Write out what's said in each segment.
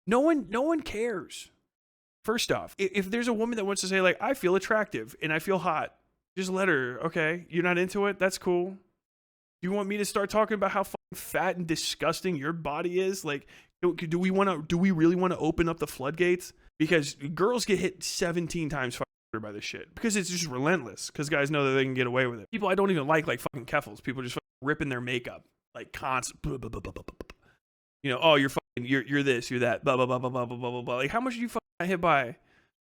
No one cares. First off, if there's a woman that wants to say, like, I feel attractive and I feel hot, just let her, okay? You're not into it? That's cool. You want me to start talking about how fucking fat and disgusting your body is? Like, do we really want to open up the floodgates? Because girls get hit 17 times faster by this shit. Because it's just relentless. Because guys know that they can get away with it. People I don't even like fucking Keffels. People just fucking ripping their makeup. Like, constant. You know, oh, you're this, you're that, blah, blah, blah, blah, blah, blah, blah, blah. Like, how much are you fucking hit by?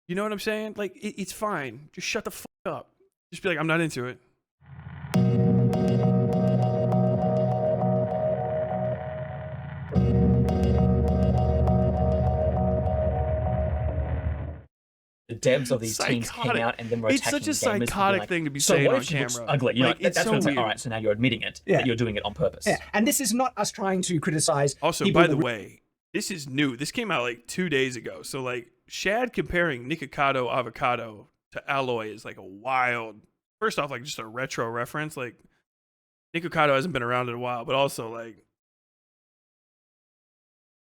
You know what I'm saying? Like, it's fine. Just shut the fuck up. Just be like, I'm not into it. The devs of these teams came out and then were attacking gamers. It's such a psychotic thing to be saying on camera. Ugly. You know, like, that's so when it's weird. like, all right, so now you're admitting it, that you're doing it on purpose. Yeah, and this is not us trying to criticize. Also, by the way, this is new. This came out like 2 days ago. So like Shad comparing Nikocado avocado to Alloy is like a wild. First off, like just a retro reference. Like Nikocado hasn't been around in a while, but also like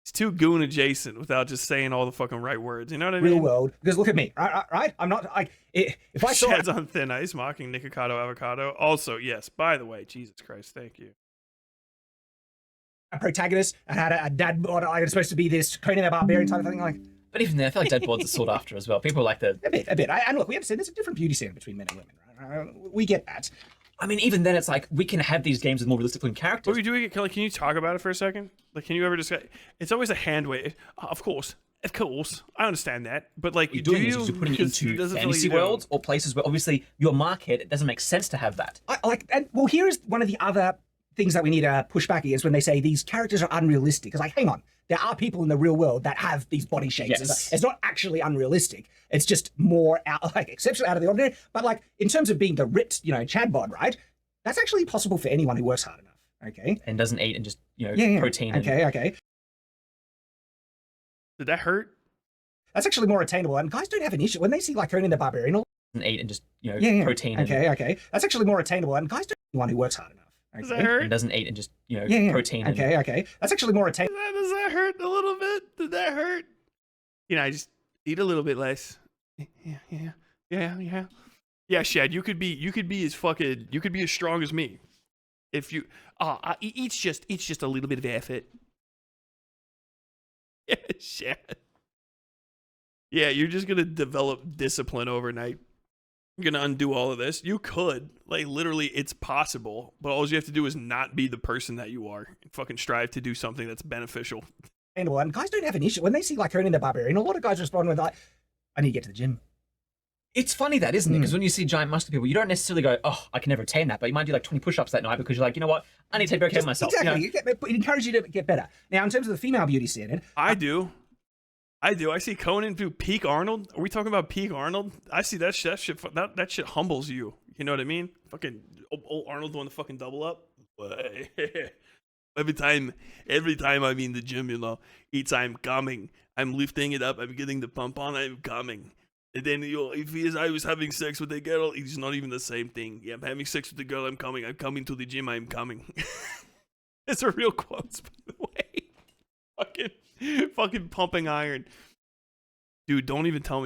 it's too goon adjacent without just saying all the fucking right words. You know what I mean? Real world. Because look at me, right? I'm not like if I saw Shad's on thin ice mocking Nikocado avocado. Also, yes. By the way, Jesus Christ, thank you. a protagonist and had a dad bod, I was supposed to be this Conan the Barbarian type of thing, like. But even then, I feel like dead boards are sought after as well. People like the a bit. And look, we understand there's a different beauty standard between men and women, right? We get that. I mean, even then, it's like we can have these games with more realistic looking characters. What are we doing? Kelly, can you talk about it for a second? Like, can you ever discuss? It's always a hand wave. Of course, I understand that. But like, You're doing is you're putting it into fantasy worlds or places where obviously your market, it doesn't make sense to have that. Well, here is one of the other things that we need to push back against when they say these characters are unrealistic. Because like, hang on, there are people in the real world that have these body shapes. Yes. It's not actually unrealistic. It's just more exceptional, out of the ordinary. But like in terms of being the ripped, Chad bod, right? That's actually possible for anyone who works hard enough. Okay. And doesn't eat and just protein. Okay. Did that hurt? That's actually more attainable. And guys don't have an issue when they see like Conan the Barbarian. Doesn't eat and just protein. Okay. That's actually more attainable. And guys don't have anyone who works hard enough. Okay? Does that hurt? And doesn't eat and just protein. Okay. That's actually more attainable. Does that hurt a little bit? Did that hurt? I just eat a little bit less. Yeah, Shad, you could be as strong as me. If you eats just a little bit of effort. Yeah, Shad. Yeah, you're just gonna develop discipline overnight. You're gonna undo all of this. You could, like, literally, it's possible, but all you have to do is not be the person that you are and fucking strive to do something that's beneficial. And guys don't have an issue when they see like Conan the Barbarian. A lot of guys respond with like, "I need to get to the gym." It's funny that, isn't it? Because when you see giant muscular people, you don't necessarily go, "Oh, I can never attain that," but you might do like 20 push-ups that night because you're like, you know what, I need to take better care of myself. Exactly, it encourages you to get better. Now, in terms of the female beauty standard, I do. I see Conan do peak Arnold. Are we talking about peak Arnold? I see that shit. That shit humbles you. You know what I mean? Fucking old Arnold doing the fucking double up. Every time I'm in the gym, I'm coming. I'm lifting it up. I'm getting the pump on. I'm coming. And then if I was having sex with a girl, it's not even the same thing. Yeah, I'm having sex with a girl. I'm coming. I'm coming to the gym. I'm coming. It's a real quote, by the way. Fucking pumping iron. Dude, don't even try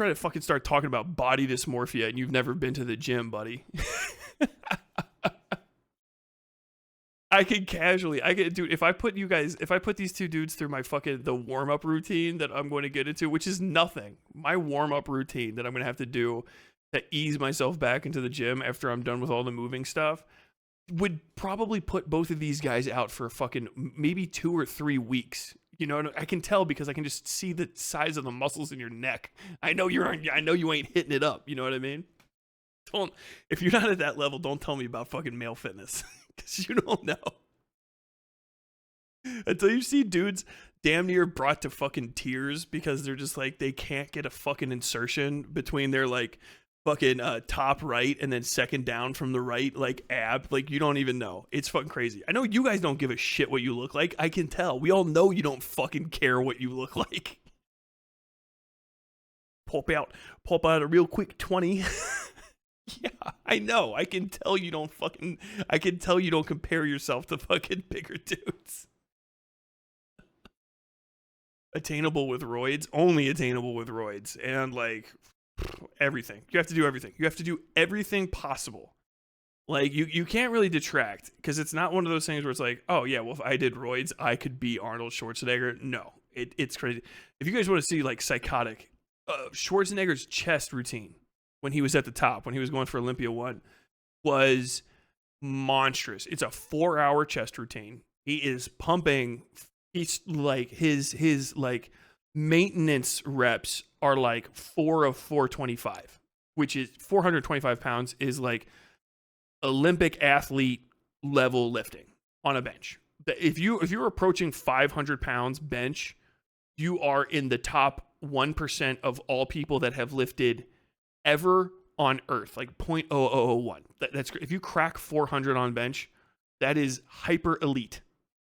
to fucking start talking about body dysmorphia and you've never been to the gym, buddy. Dude, if I put these two dudes through my the warm-up routine that I'm going to get into, which is nothing, my warm-up routine that I'm going to have to do to ease myself back into the gym after I'm done with all the moving stuff, would probably put both of these guys out for fucking maybe 2 or 3 weeks. I can tell because I can just see the size of the muscles in your neck. I know you ain't hitting it up. You know what I mean? If you're not at that level, don't tell me about fucking male fitness. Because you don't know. Until you see dudes damn near brought to fucking tears because they're just like, they can't get a fucking insertion between their like fucking top right and then second down from the right, like ab. Like, you don't even know. It's fucking crazy. I know you guys don't give a shit what you look like. I can tell. We all know you don't fucking care what you look like. Pop out a real quick 20. Yeah, I know. I can tell you don't compare yourself to fucking bigger dudes. attainable with roids, only attainable with roids, and like everything. You have to do everything. You have to do everything possible. Like you can't really detract because it's not one of those things where it's like, oh yeah, well if I did roids, I could be Arnold Schwarzenegger. No, it's crazy. If you guys want to see like psychotic, Schwarzenegger's chest routine when he was at the top, when he was going for Olympia 1, was monstrous. It's a 4-hour chest routine. He is pumping. He's like his like maintenance reps are like 4 of 425, which is 425 pounds is like Olympic athlete level lifting on a bench. If you're approaching 500 pounds bench, you are in the top 1% of all people that have lifted ever on earth, like 0.0001. That's if you crack 400 on bench, that is hyper elite.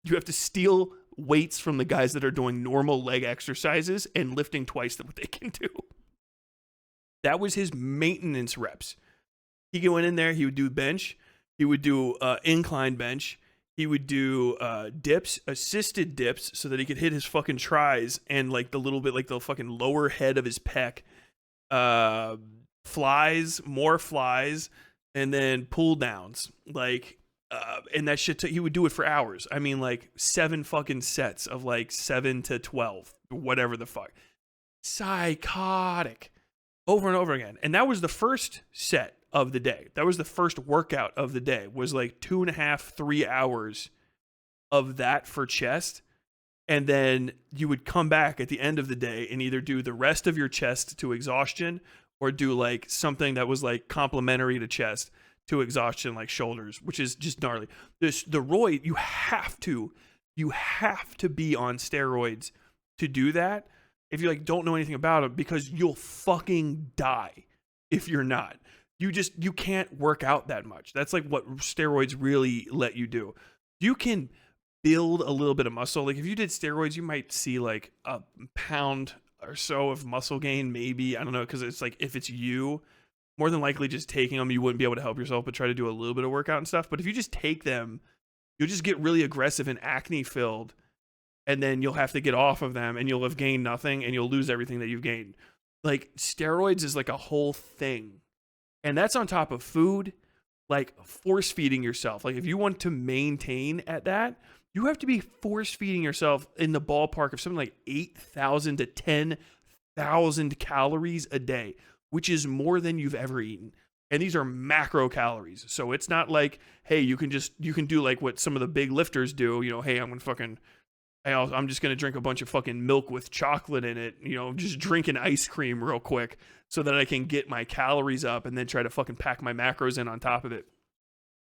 You have to steal weights from the guys that are doing normal leg exercises and lifting twice what they can do. That was his maintenance reps. He went in there, he would do bench, he would do incline bench, he would do dips, assisted dips, so that he could hit his fucking tries and like the little bit like the fucking lower head of his pec, flies, more flies, and then pull downs. Like, and that shit, he would do it for hours. I mean, like 7 fucking sets of like 7 to 12, whatever the fuck. Psychotic. Over and over again. And that was the first set of the day. That was the first workout of the day, was like 2.5, 3 hours of that for chest. And then you would come back at the end of the day and either do the rest of your chest to exhaustion or do like something that was like complementary to chest to exhaustion, like shoulders, which is just gnarly. The roid, you have to be on steroids to do that if you like don't know anything about it, because you'll fucking die if you're not. You can't work out that much. That's like what steroids really let you do. You can build a little bit of muscle. Like if you did steroids, you might see like a pound or so of muscle gain, maybe. I don't know, because it's like if it's you, more than likely just taking them, you wouldn't be able to help yourself, but try to do a little bit of workout and stuff. But if you just take them, you'll just get really aggressive and acne filled, and then you'll have to get off of them and you'll have gained nothing and you'll lose everything that you've gained. Like steroids is like a whole thing. And that's on top of food, like force feeding yourself. Like if you want to maintain at that, you have to be force feeding yourself in the ballpark of something like 8,000 to 10,000 calories a day, which is more than you've ever eaten. And these are macro calories. So it's not like, hey, you can do like what some of the big lifters do. You know, hey, I'm just going to drink a bunch of fucking milk with chocolate in it, you know, just drinking ice cream real quick so that I can get my calories up and then try to fucking pack my macros in on top of it.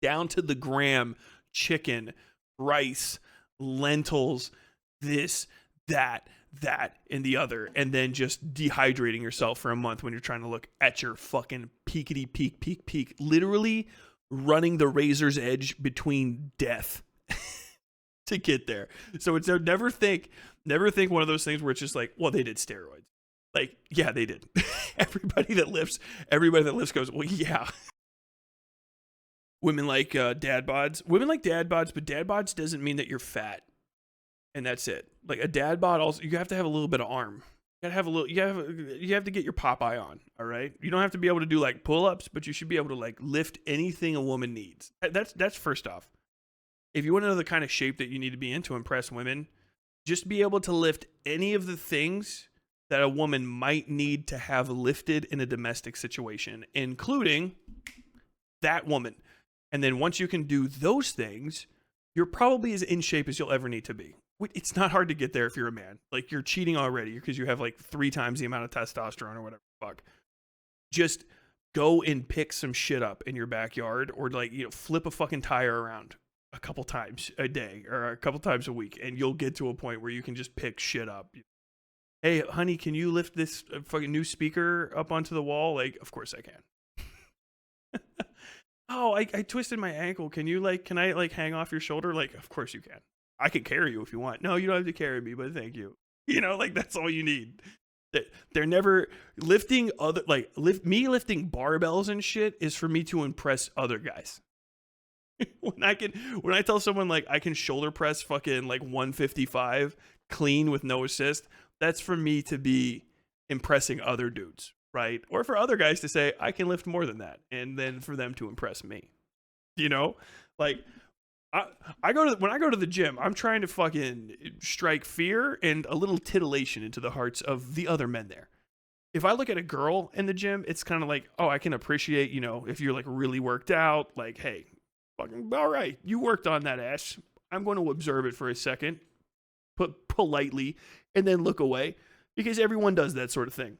Down to the gram, chicken, rice, lentils, this, that, and the other, and then just dehydrating yourself for a month when you're trying to look at your fucking peakity peak, literally running the razor's edge between death to get there. So it's never think one of those things where it's just like, well, they did steroids. Like, yeah, they did. Everybody that lifts goes, well, yeah. Women like dad bods. Women like dad bods, but dad bods doesn't mean that you're fat. And that's it. Like a dad bod, also, you have to have a little bit of arm. You gotta have you have to get your Popeye on, all right? You don't have to be able to do like pull-ups, but you should be able to like lift anything a woman needs. That's first off. If you want to know the kind of shape that you need to be in to impress women, just be able to lift any of the things that a woman might need to have lifted in a domestic situation, including that woman. And then once you can do those things, you're probably as in shape as you'll ever need to be. It's not hard to get there if you're a man. Like, you're cheating already because you have like 3 times the amount of testosterone or whatever the fuck. Just go and pick some shit up in your backyard, or like, you know, flip a fucking tire around a couple times a day or a couple times a week, and you'll get to a point where you can just pick shit up. Hey, honey, can you lift this fucking new speaker up onto the wall? Like, of course I can. Oh, I twisted my ankle. Can I like hang off your shoulder? Like, of course you can. I can carry you if you want. No, you don't have to carry me, but thank you. You know, like, that's all you need. They're never lifting lifting barbells and shit is for me to impress other guys. When I tell someone like I can shoulder press fucking like 155 clean with no assist, That's for me to be impressing other dudes, right? Or for other guys to say, I can lift more than that. And then for them to impress me. You know? Like, when I go to the gym, I'm trying to fucking strike fear and a little titillation into the hearts of the other men there. If I look at a girl in the gym, it's kind of like, oh, I can appreciate, if you're like really worked out, like, hey, fucking all right, you worked on that ass. I'm going to observe it for a second, put politely, and then look away, because everyone does that sort of thing.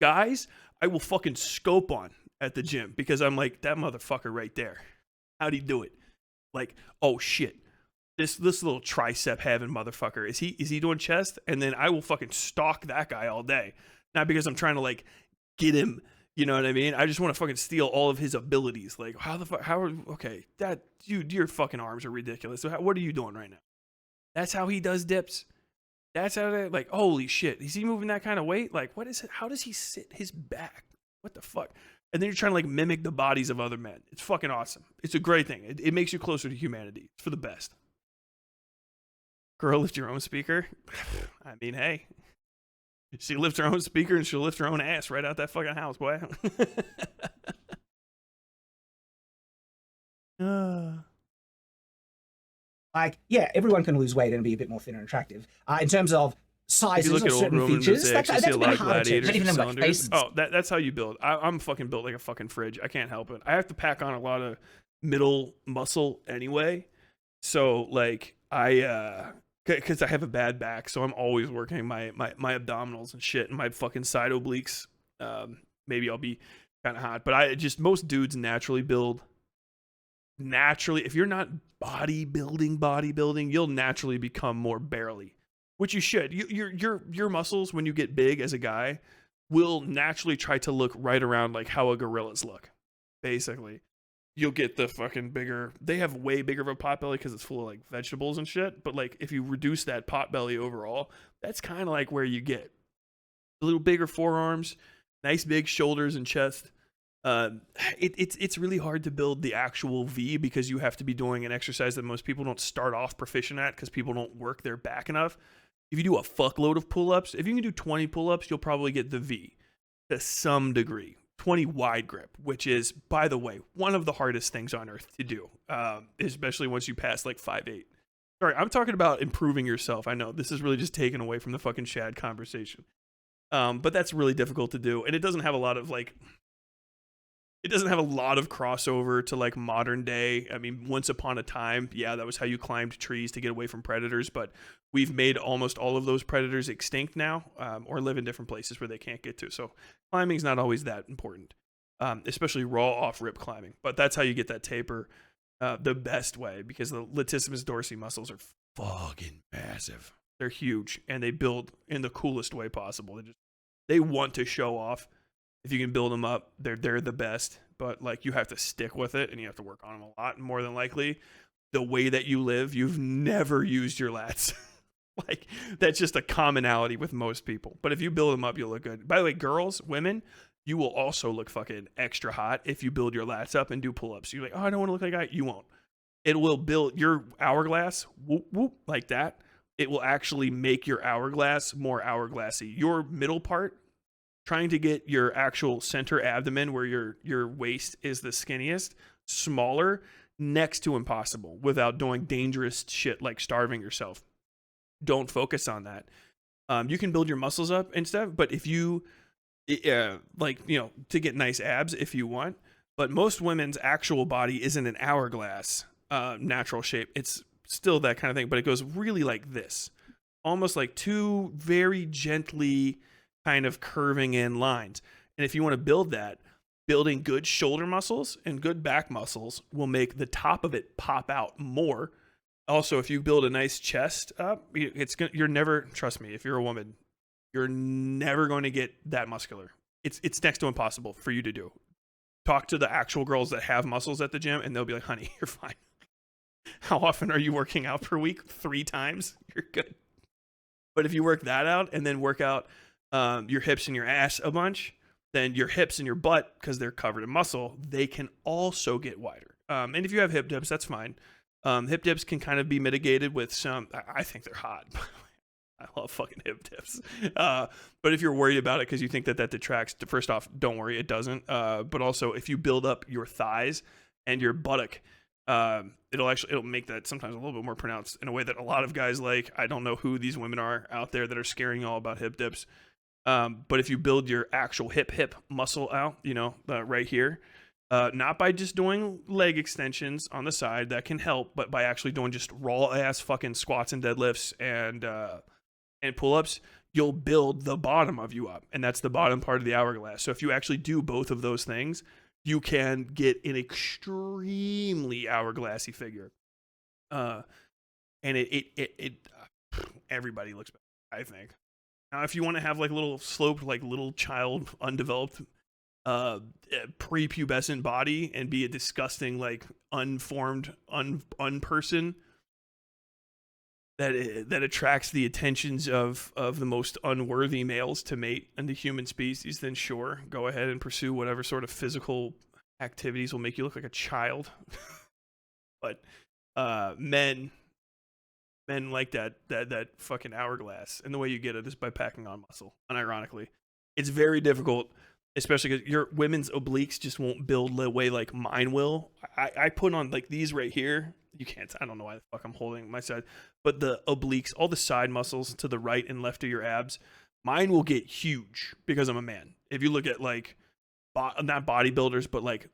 Guys, I will fucking scope on at the gym because I'm like, that motherfucker right there. How'd he do it? Like, oh shit. This little tricep having motherfucker, is he doing chest? And then I will fucking stalk that guy all day. Not because I'm trying to like get him, you know what I mean? I just want to fucking steal all of his abilities. Like, okay, your fucking arms are ridiculous. So what are you doing right now? That's how he does dips. That's how they, like, holy shit. Is he moving that kind of weight? Like, what is it? How does he sit his back? What the fuck? And then you're trying to like mimic the bodies of other men. It's fucking awesome. It's a great thing. It makes you closer to humanity. It's for the best. Girl, lift your own speaker. I mean, hey. She lifts her own speaker and she'll lift her own ass right out that fucking house, boy. Like, yeah, everyone can lose weight and be a bit more thin and attractive. In terms of sizes of certain features, that's been harder to. Oh, that's how you build. I'm fucking built like a fucking fridge. I can't help it. I have to pack on a lot of middle muscle anyway. So like because I have a bad back, so I'm always working my abdominals and shit and my fucking side obliques. Maybe I'll be kind of hot, but most dudes naturally build. Naturally, if you're not bodybuilding, you'll naturally become more barely, which you should. Your muscles, when you get big as a guy, will naturally try to look right around like how a gorilla's look. Basically, you'll get the fucking bigger. They have way bigger of a pot belly because it's full of like vegetables and shit. But like if you reduce that pot belly overall, that's kind of like where you get a little bigger forearms, nice big shoulders and chest. It's really hard to build the actual V because you have to be doing an exercise that most people don't start off proficient at because people don't work their back enough. If you do a fuckload of pull-ups, if you can do 20 pull-ups, you'll probably get the V to some degree. 20 wide grip, which is, by the way, one of the hardest things on earth to do, especially once you pass like 5'8". Sorry, I'm talking about improving yourself. I know this is really just taken away from the fucking Shad conversation. But that's really difficult to do, and it doesn't have a lot of crossover to like modern day. I mean, once upon a time, yeah, that was how you climbed trees to get away from predators, but we've made almost all of those predators extinct now, or live in different places where they can't get to. So climbing's not always that important, especially raw off-rip climbing. But that's how you get that taper the best way, because the latissimus dorsi muscles are fucking massive. They're huge, and they build in the coolest way possible. They want to show off. If you can build them up, they're the best, but like you have to stick with it and you have to work on them a lot. And more than likely, the way that you live, you've never used your lats. Like that's just a commonality with most people. But if you build them up, you'll look good. By the way, girls, women, you will also look fucking extra hot if you build your lats up and do pull-ups. You're like, oh, I don't want to look like a guy. You won't. It will build your hourglass, whoop, whoop, like that. It will actually make your hourglass more hourglassy. Your middle part, trying to get your actual center abdomen where your waist is the skinniest, smaller, next to impossible without doing dangerous shit like starving yourself. Don't focus on that. You can build your muscles up and stuff, but if you, to get nice abs if you want, but most women's actual body isn't an hourglass natural shape. It's still that kind of thing, but it goes really like this. Almost like two very gently kind of curving in lines. And if you want to build that, building good shoulder muscles and good back muscles will make the top of it pop out more. Also, if you build a nice chest up, you're never, trust me, if you're a woman, you're never going to get that muscular. It's next to impossible for you to do. Talk to the actual girls that have muscles at the gym and they'll be like, honey, you're fine. How often are you working out per week? 3 times? You're good. But if you work that out and then work out your hips and your ass a bunch, then your hips and your butt, because they're covered in muscle, they can also get wider. And if you have hip dips, that's fine. Hip dips can kind of be mitigated with some, I think they're hot. I love fucking hip dips. But if you're worried about it because you think that detracts, first off, don't worry, it doesn't. But also, if you build up your thighs and your buttock, it'll make that sometimes a little bit more pronounced in a way that a lot of guys like. I don't know who these women are out there that are scaring y'all about hip dips. But if you build your actual hip muscle out, right here, not by just doing leg extensions on the side, that can help, but by actually doing just raw ass fucking squats and deadlifts and pull-ups, you'll build the bottom of you up, and that's the bottom part of the hourglass. So if you actually do both of those things, you can get an extremely hourglassy figure. And it everybody looks better, I think. Now, if you want to have like a little sloped, like little child, undeveloped, prepubescent body and be a disgusting, like unformed, unperson that attracts the attentions of the most unworthy males to mate in the human species, then sure, go ahead and pursue whatever sort of physical activities will make you look like a child. But men like that fucking hourglass, and the way you get it is by packing on muscle. Unironically, it's very difficult, especially because your women's obliques just won't build the way like mine will. I put on like these right here. You can't. I don't know why the fuck I'm holding my side, but the obliques, all the side muscles to the right and left of your abs, mine will get huge because I'm a man. If you look at like not bodybuilders, but like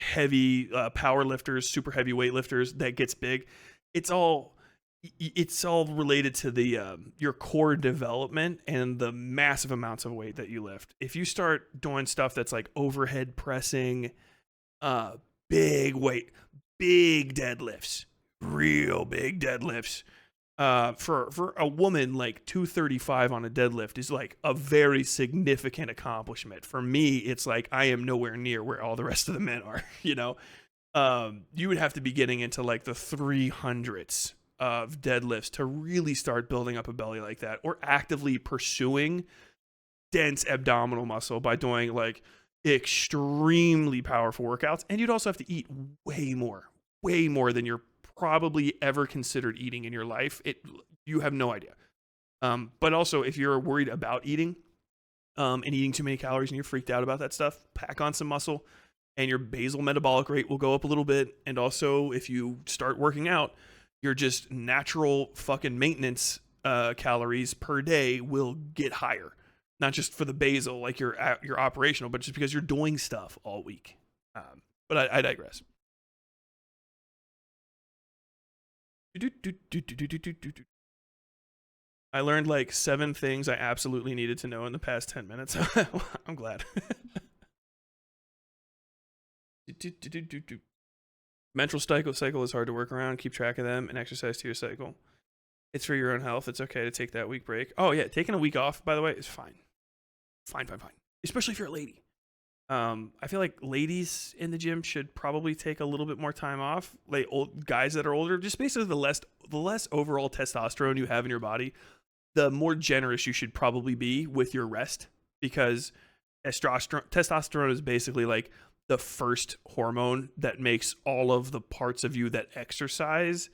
heavy power lifters, super heavy weight lifters, that gets big. It's all related to the your core development and the massive amounts of weight that you lift. If you start doing stuff that's like overhead pressing, big weight, big deadlifts, real big deadlifts, for a woman, like 235 on a deadlift is like a very significant accomplishment. For me, it's like I am nowhere near where all the rest of the men are. You would have to be getting into like the 300s of deadlifts to really start building up a belly like that, or actively pursuing dense abdominal muscle by doing like extremely powerful workouts. And you'd also have to eat way more than you're probably ever considered eating in your life. You have no idea. But also, if you're worried about eating and eating too many calories and you're freaked out about that stuff, pack on some muscle and your basal metabolic rate will go up a little bit. And also, if you start working out, your just natural fucking maintenance calories per day will get higher. Not just for the basal, like your operational, but just because you're doing stuff all week. But I digress. I learned like 7 things I absolutely needed to know in the past 10 minutes. I'm glad. Menstrual cycle is hard to work around. Keep track of them and exercise to your cycle. It's for your own health. It's okay to take that week break. Oh yeah, taking a week off, by the way, is fine. Fine. Especially if you're a lady. I feel like ladies in the gym should probably take a little bit more time off. Like old guys that are older, just basically the less overall testosterone you have in your body, the more generous you should probably be with your rest, because testosterone is basically like the first hormone that makes all of the parts of you that exercise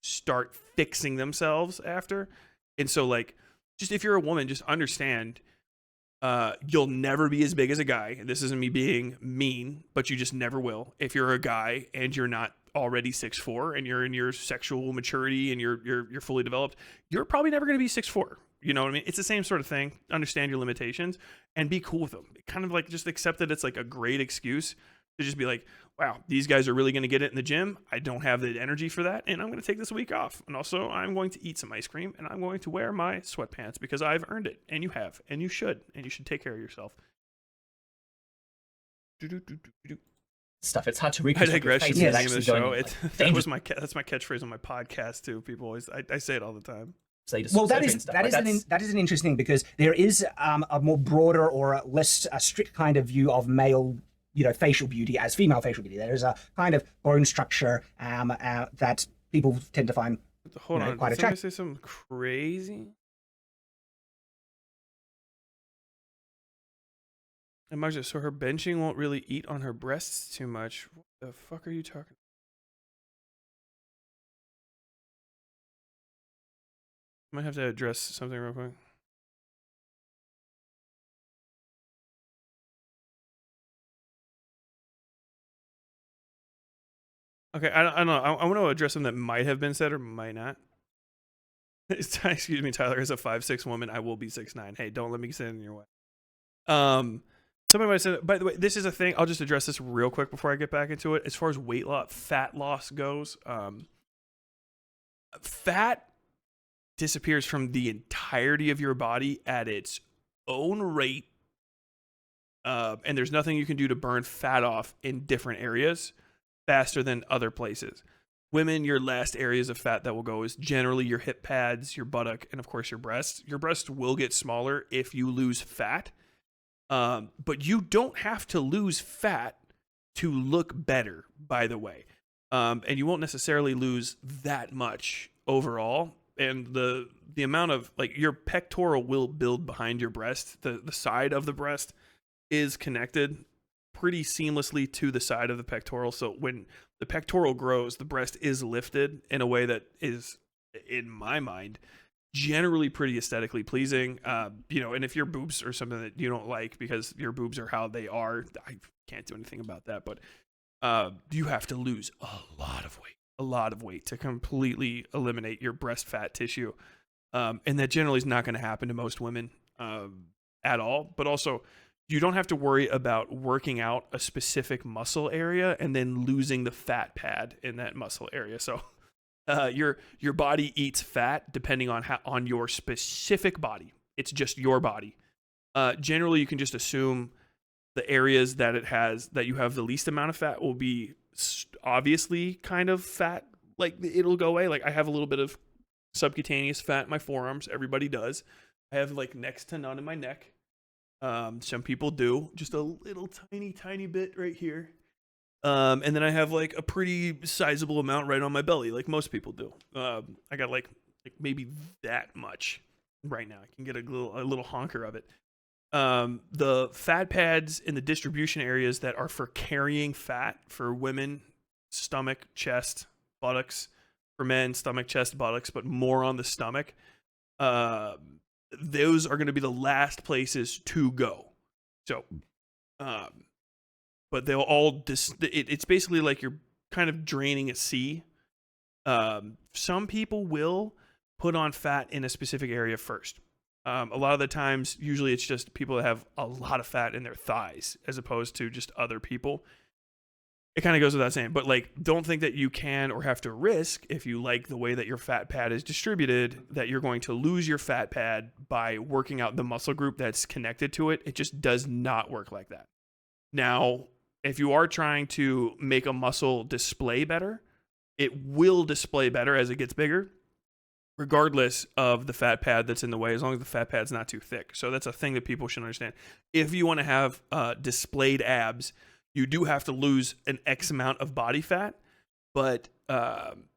start fixing themselves after. And so like, just if you're a woman, just understand you'll never be as big as a guy. This isn't me being mean, but you just never will. If you're a guy and you're not already 6'4" and you're in your sexual maturity and you're fully developed, you're probably never going to be 6'4". You know what I mean? It's the same sort of thing. Understand your limitations and be cool with them. Kind of like just accept that it's like a great excuse to just be like, wow, these guys are really going to get it in the gym. I don't have the energy for that, and I'm going to take this week off. And also, I'm going to eat some ice cream, and I'm going to wear my sweatpants because I've earned it, and you have, and you should take care of yourself. Stuff. It's hard to read. I digress. Should be the name of the show. That's my catchphrase on my podcast too. People always, I say it all the time. Well, that is an interesting thing, because there is a more broader or a less strict kind of view of male, facial beauty as female facial beauty. There is a kind of bone structure that people tend to find Hold on, quite did attractive. somebody say something crazy? And Marja, so her benching won't really eat on her breasts too much. What the fuck are you talking? might have to address something real quick. Okay, I don't know. I want to address something that might have been said or might not. Excuse me, Tyler. As a 5'6" woman, I will be 6'9". Hey, don't let me stand in your way. Somebody might have said, by the way, this is a thing. I'll just address this real quick before I get back into it. As far as weight loss, fat loss goes, fat disappears from the entirety of your body at its own rate. And there's nothing you can do to burn fat off in different areas faster than other places. Women, your last areas of fat that will go is generally your hip pads, your buttock, and of course your breasts. Your breasts will get smaller if you lose fat. But you don't have to lose fat to look better, by the way. And you won't necessarily lose that much overall. And the amount of, like, your pectoral will build behind your breast. The side of the breast is connected pretty seamlessly to the side of the pectoral. So when the pectoral grows, the breast is lifted in a way that is, in my mind, generally pretty aesthetically pleasing. And if your boobs are something that you don't like because your boobs are how they are, I can't do anything about that. But you have to lose a lot of weight to completely eliminate your breast fat tissue. And that generally is not going to happen to most women at all. But also, you don't have to worry about working out a specific muscle area and then losing the fat pad in that muscle area. So your body eats fat depending on your specific body. It's just your body. Generally, you can just assume the areas that you have the least amount of fat will be obviously kind of fat. Like, it'll go away. Like, I have a little bit of subcutaneous fat in my forearms. Everybody does. I have like next to none in my neck. Some people do, just a little tiny bit right here. And then I have like a pretty sizable amount right on my belly, like most people do. I got like maybe that much right now. I can get a little honker of it. The fat pads in the distribution areas that are for carrying fat for women, stomach, chest, buttocks. For men, stomach, chest, buttocks, but more on the stomach. Those are going to be the last places to go. So, but they'll all it's basically like you're kind of draining a sea. Some people will put on fat in a specific area first. A lot of the times, usually it's just people that have a lot of fat in their thighs as opposed to just other people. It kind of goes without saying, but like, don't think that you can or have to risk, if you like the way that your fat pad is distributed, that you're going to lose your fat pad by working out the muscle group that's connected to it. It just does not work like that. Now, if you are trying to make a muscle display better, it will display better as it gets bigger, regardless of the fat pad that's in the way, as long as the fat pad's not too thick. So that's a thing that people should understand. If you want to have displayed abs, you do have to lose an X amount of body fat, but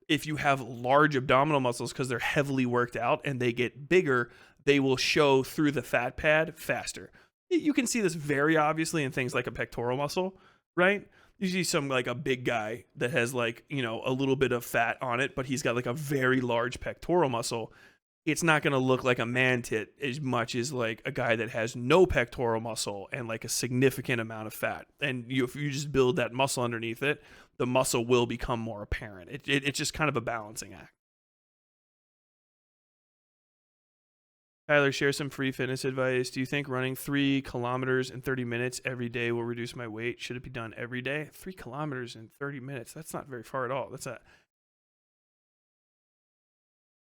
if you have large abdominal muscles, because they're heavily worked out and they get bigger, they will show through the fat pad faster. You can see this very obviously in things like a pectoral muscle, right? You see some like a big guy that has like, a little bit of fat on it, but he's got like a very large pectoral muscle. It's not going to look like a man tit as much as like a guy that has no pectoral muscle and like a significant amount of fat. And if you just build that muscle underneath it, the muscle will become more apparent. It's just kind of a balancing act. Tyler, share some free fitness advice. Do you think running 3 kilometers in 30 minutes every day will reduce my weight? Should it be done every day? 3 kilometers in 30 minutes. That's not very far at all.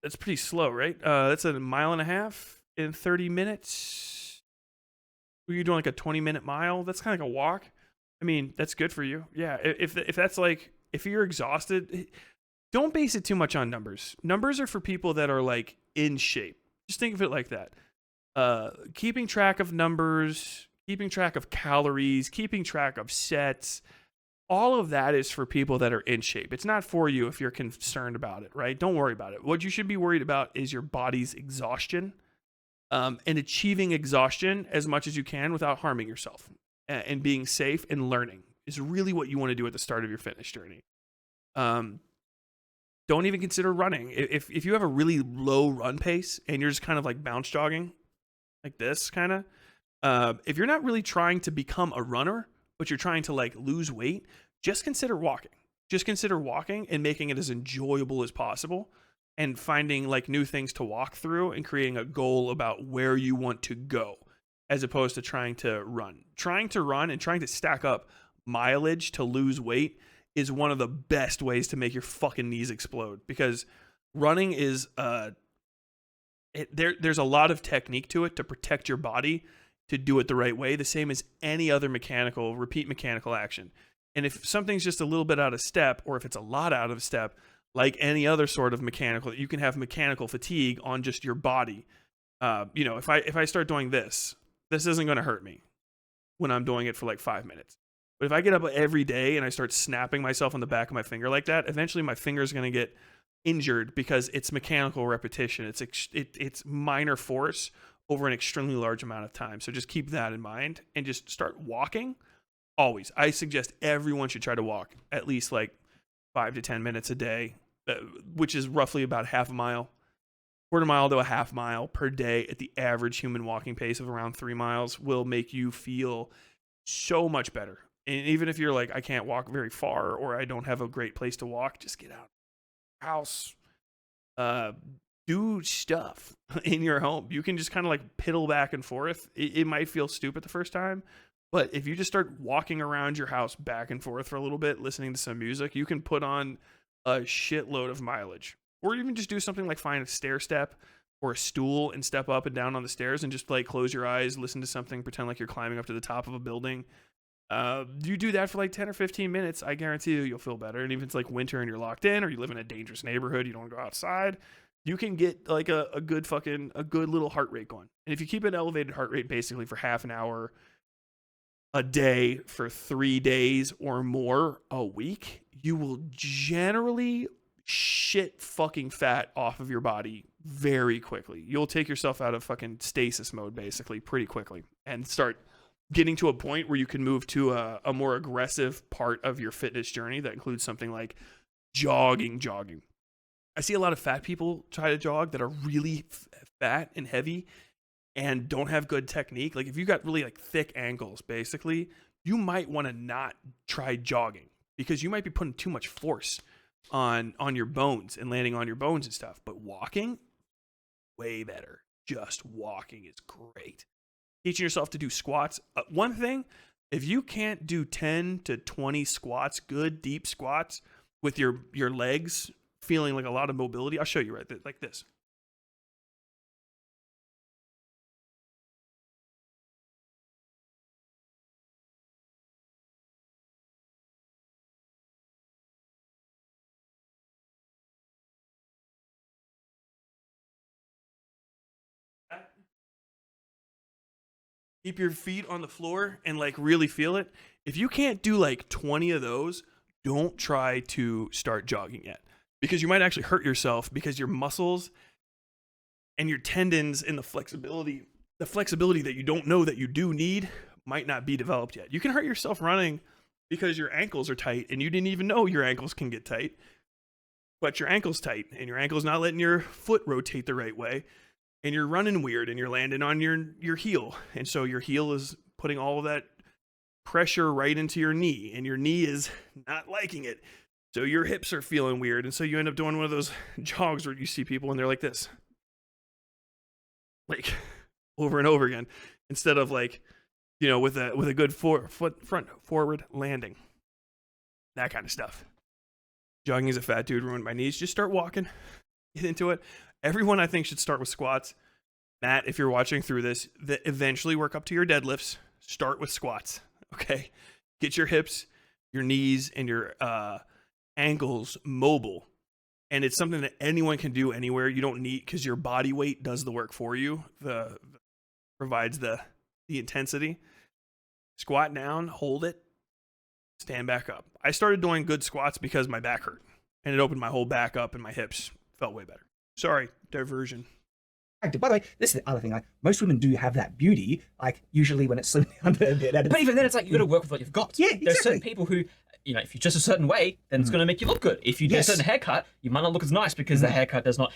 That's pretty slow, right? That's a mile and a half in 30 minutes. Were you doing like a 20-minute mile? That's kind of like a walk. I mean, that's good for you. Yeah. If that's like, if you're exhausted, don't base it too much on numbers. Numbers are for people that are like in shape. Just think of it like that. Keeping track of numbers, keeping track of calories, keeping track of sets, all of that is for people that are in shape. It's not for you if you're concerned about it, right? Don't worry about it. What you should be worried about is your body's exhaustion, and achieving exhaustion as much as you can without harming yourself, and being safe and learning is really what you want to do at the start of your fitness journey. don't even consider running. If you have a really low run pace and you're just kind of like bounce jogging like this kind of, if you're not really trying to become a runner, but you're trying to like lose weight, just consider walking. Just consider walking and making it as enjoyable as possible, and finding like new things to walk through and creating a goal about where you want to go, as opposed to trying to run. Trying to run and trying to stack up mileage to lose weight is one of the best ways to make your fucking knees explode, because running is there's a lot of technique to it to protect your body to do it the right way, the same as any other repeat mechanical action. And if something's just a little bit out of step, or if it's a lot out of step, like any other sort of mechanical, you can have mechanical fatigue on just your body. If I start doing this isn't going to hurt me when I'm doing it for like 5 minutes. But if I get up every day and I start snapping myself on the back of my finger like that, eventually my finger is going to get injured, because it's mechanical repetition. It's minor force over an extremely large amount of time. So just keep that in mind and just start walking. Always. I suggest everyone should try to walk at least like 5 to 10 minutes a day, which is roughly about half a mile, quarter mile to a half mile per day at the average human walking pace of around 3 miles will make you feel so much better. And even if you're like, I can't walk very far, or I don't have a great place to walk, just get out of the house. Do stuff in your home. You can just kind of like piddle back and forth. It might feel stupid the first time, but if you just start walking around your house back and forth for a little bit, listening to some music, you can put on a shitload of mileage. Or even just do something like find a stair step or a stool and step up and down on the stairs and just like close your eyes, listen to something, pretend like you're climbing up to the top of a building. You do that for like 10 or 15 minutes, I guarantee you'll feel better. And even if it's like winter and you're locked in, or you live in a dangerous neighborhood, you don't want to go outside, you can get like a good little heart rate going. And if you keep an elevated heart rate basically for half an hour a day for 3 days or more a week, you will generally shit fucking fat off of your body very quickly. You'll take yourself out of fucking stasis mode basically pretty quickly and start getting to a point where you can move to a more aggressive part of your fitness journey that includes something like jogging. I see a lot of fat people try to jog that are really fat and heavy and don't have good technique. Like if you got really like thick ankles, basically, you might want to not try jogging, because you might be putting too much force on your bones and landing on your bones and stuff. But walking, way better. Just walking is great. Teaching yourself to do squats. One thing, if you can't do 10 to 20 squats, good deep squats with your legs feeling like a lot of mobility, I'll show you right there, like this. Keep your feet on the floor and like really feel it. If you can't do like 20 of those, don't try to start jogging yet, because you might actually hurt yourself, because your muscles and your tendons and the flexibility that you don't know that you do need might not be developed yet. You can hurt yourself running because your ankles are tight and you didn't even know your ankles can get tight, but your ankle's tight and your ankle's not letting your foot rotate the right way. And you're running weird and you're landing on your heel. And so your heel is putting all of that pressure right into your knee, and your knee is not liking it. So your hips are feeling weird. And so you end up doing one of those jogs where you see people and they're like this, like over and over again, instead of like, with a good front forward landing, that kind of stuff. Jogging as a fat dude ruined my knees. Just start walking, get into it. Everyone, I think, should start with squats. Matt, if you're watching through this, eventually work up to your deadlifts. Start with squats, okay? Get your hips, your knees, and your ankles mobile. And it's something that anyone can do anywhere. You don't need, because your body weight does the work for you. Provides the intensity. Squat down, hold it, stand back up. I started doing good squats because my back hurt, and it opened my whole back up and my hips felt way better. Sorry, diversion. attractive. By the way, this is the other thing. Like most women do have that beauty. Like usually when it's slipping under a bit. But even then, it's like you got to work with what you've got. Yeah, exactly. There's certain people who, you know, if you're just a certain way, then it's going to make you look good. If you get a certain haircut, you might not look as nice because the haircut does not.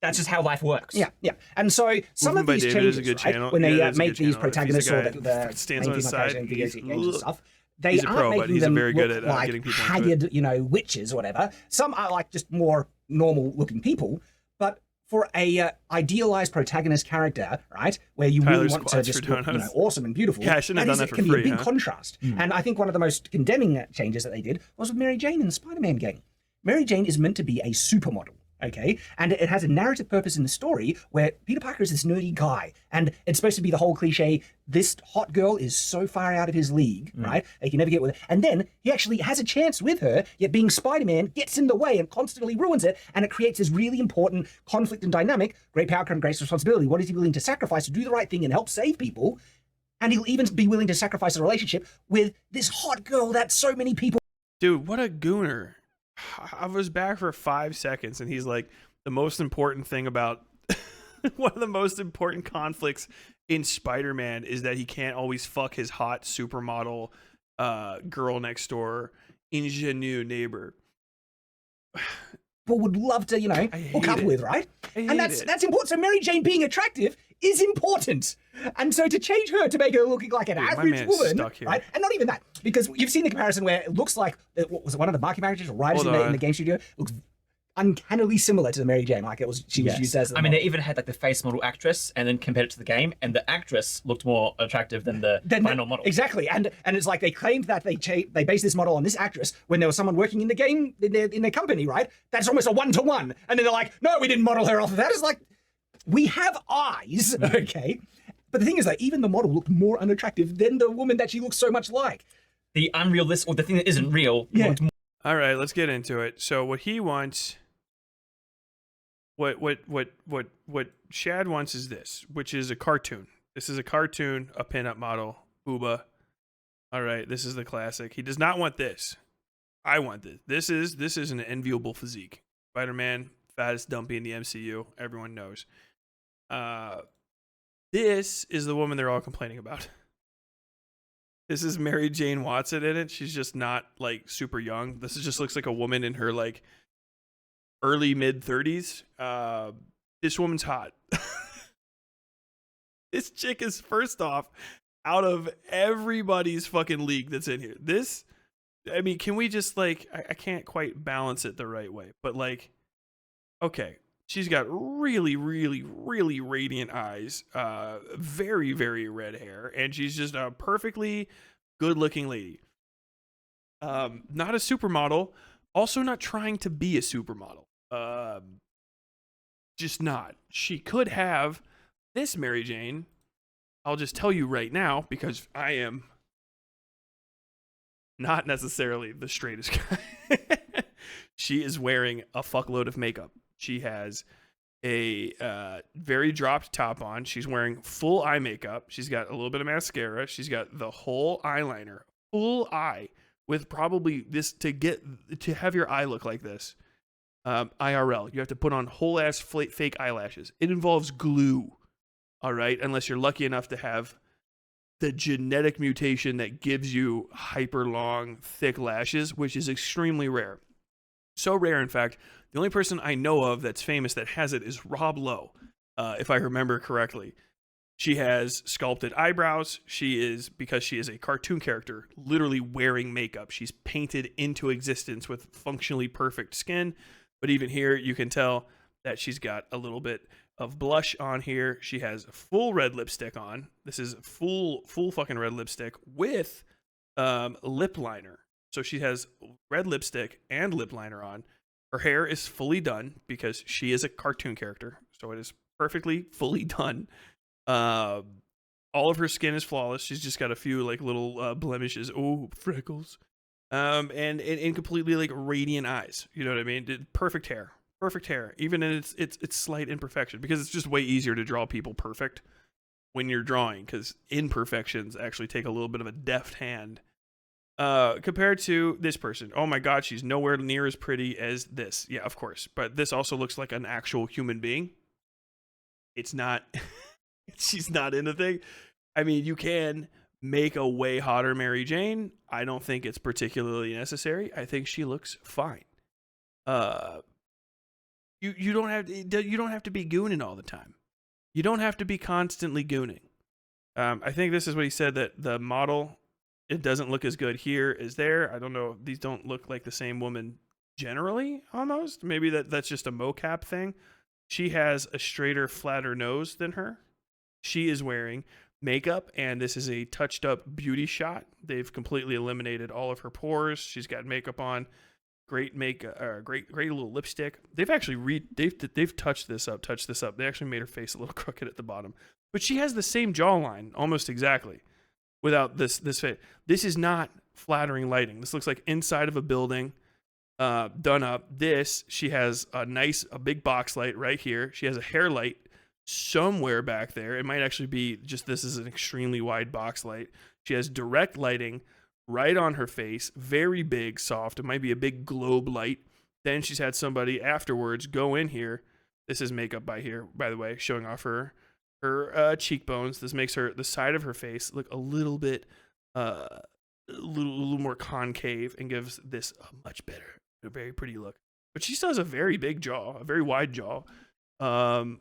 That's just how life works. Yeah, yeah. And so some of these changes, right, when they make these protagonists or the stands on his side in video games and stuff, they aren't making them look like haggard, you know, witches or whatever. Some are like just more normal-looking people, but for a idealized protagonist character, right, where you really want to just look, you know, awesome and beautiful, yeah, I shouldn't have done that for free. Can be a big contrast. And I think one of the most condemning changes that they did was with Mary Jane in the Spider-Man game. Mary Jane is meant to be a supermodel. Okay, and it has a narrative purpose in the story where Peter Parker is this nerdy guy, and it's supposed to be the whole cliche, this hot girl is so far out of his league, right? They can never get with her. And then he actually has a chance with her, yet being Spider-Man gets in the way and constantly ruins it, and it creates this really important conflict and dynamic. Great power comes great responsibility. What is he willing to sacrifice to do the right thing and help save people? And he'll even be willing to sacrifice a relationship with this hot girl that so many people... Dude, what a gooner. I was back for 5 seconds and he's like, the most important thing about one of the most important conflicts in Spider-Man is that he can't always fuck his hot supermodel girl next door ingenue neighbor. People would love to, you know, hook up with, right? And that's important. So Mary Jane being attractive is important. And so to change her to make her looking like an average woman, right? And not even that, because you've seen the comparison where it looks like, what was it, one of the marketing managers arrives in the game studio, looks uncannily similar to the Mary Jane, like it was, she was used as the I mean, they even had like the face model actress and then compared it to the game, and the actress looked more attractive than the final model. Exactly, and it's like they claimed that they based this model on this actress when there was someone working in the game, in their company, right? That's almost a one-to-one. And then they're like, no, we didn't model her off of that. It's like, we have eyes, okay? But the thing is that even the model looked more unattractive than the woman that she looks so much like. The unrealistic, or the thing that isn't real. Yeah. All right, let's get into it. So what he wants, what Shad wants is this, which is a cartoon. This is a cartoon, a pinup model, Uba. All right, this is the classic. He does not want this. I want this. This is an enviable physique. Spider-Man, fattest dumpy in the MCU. Everyone knows. This is the woman they're all complaining about. This is Mary Jane Watson in it. She's just not like super young. This just looks like a woman in her like early mid 30s. This woman's hot. This chick is first off out of everybody's fucking league that's in here. This, I mean, can we just like, I can't quite balance it the right way, but like, okay. She's got really, really, really radiant eyes, very, very red hair, and she's just a perfectly good-looking lady. Not a supermodel, also not trying to be a supermodel. Just not. She could have this Mary Jane. I'll just tell you right now, because I am not necessarily the straightest guy. She is wearing a fuckload of makeup. She has a very dropped top on. She's wearing full eye makeup. She's got a little bit of mascara. She's got the whole eyeliner, full eye, with probably this to have your eye look like this. IRL, you have to put on whole ass fake eyelashes. It involves glue, all right, unless you're lucky enough to have the genetic mutation that gives you hyper long, thick lashes, which is extremely rare. So rare, in fact, the only person I know of that's famous that has it is Rob Lowe, if I remember correctly. She has sculpted eyebrows. She is, because she is a cartoon character, literally wearing makeup. She's painted into existence with functionally perfect skin. But even here, you can tell that she's got a little bit of blush on here. She has full red lipstick on. This is full fucking red lipstick with lip liner. So she has red lipstick and lip liner on. Her hair is fully done because she is a cartoon character. So it is perfectly fully done. All of her skin is flawless. She's just got a few like little blemishes. Oh, freckles. And completely like radiant eyes. You know what I mean? Perfect hair. Perfect hair. Even in its slight imperfection. Because it's just way easier to draw people perfect when you're drawing. Because imperfections actually take a little bit of a deft hand. Compared to this person. Oh my god, she's nowhere near as pretty as this. Yeah, of course. But this also looks like an actual human being. it's not, she's not in the thing. I mean, you can make a way hotter Mary Jane. I don't think it's particularly necessary. I think she looks fine. You don't have to be gooning all the time. You don't have to be constantly gooning. I think this is what he said, that the model, it doesn't look as good here as there. I don't know. These don't look like the same woman generally, almost. Maybe that's just a mocap thing. She has a straighter, flatter nose than her. She is wearing makeup, and this is a touched up beauty shot. They've completely eliminated all of her pores. She's got makeup on. Great great little lipstick. They've actually they've touched this up. They actually made her face a little crooked at the bottom, but she has the same jawline almost exactly without this face. This is not flattering lighting. This looks like inside of a building, done up. She has a big box light right here. She has a hair light somewhere back there. It might actually be just, this is an extremely wide box light. She has direct lighting right on her face, very big, soft. It might be a big globe light. Then she's had somebody afterwards go in here. This is makeup by the way, showing off her cheekbones. This makes the side of her face look a little bit, a little more concave, and gives this a much better, a very pretty look. But she still has a very big jaw, a very wide jaw,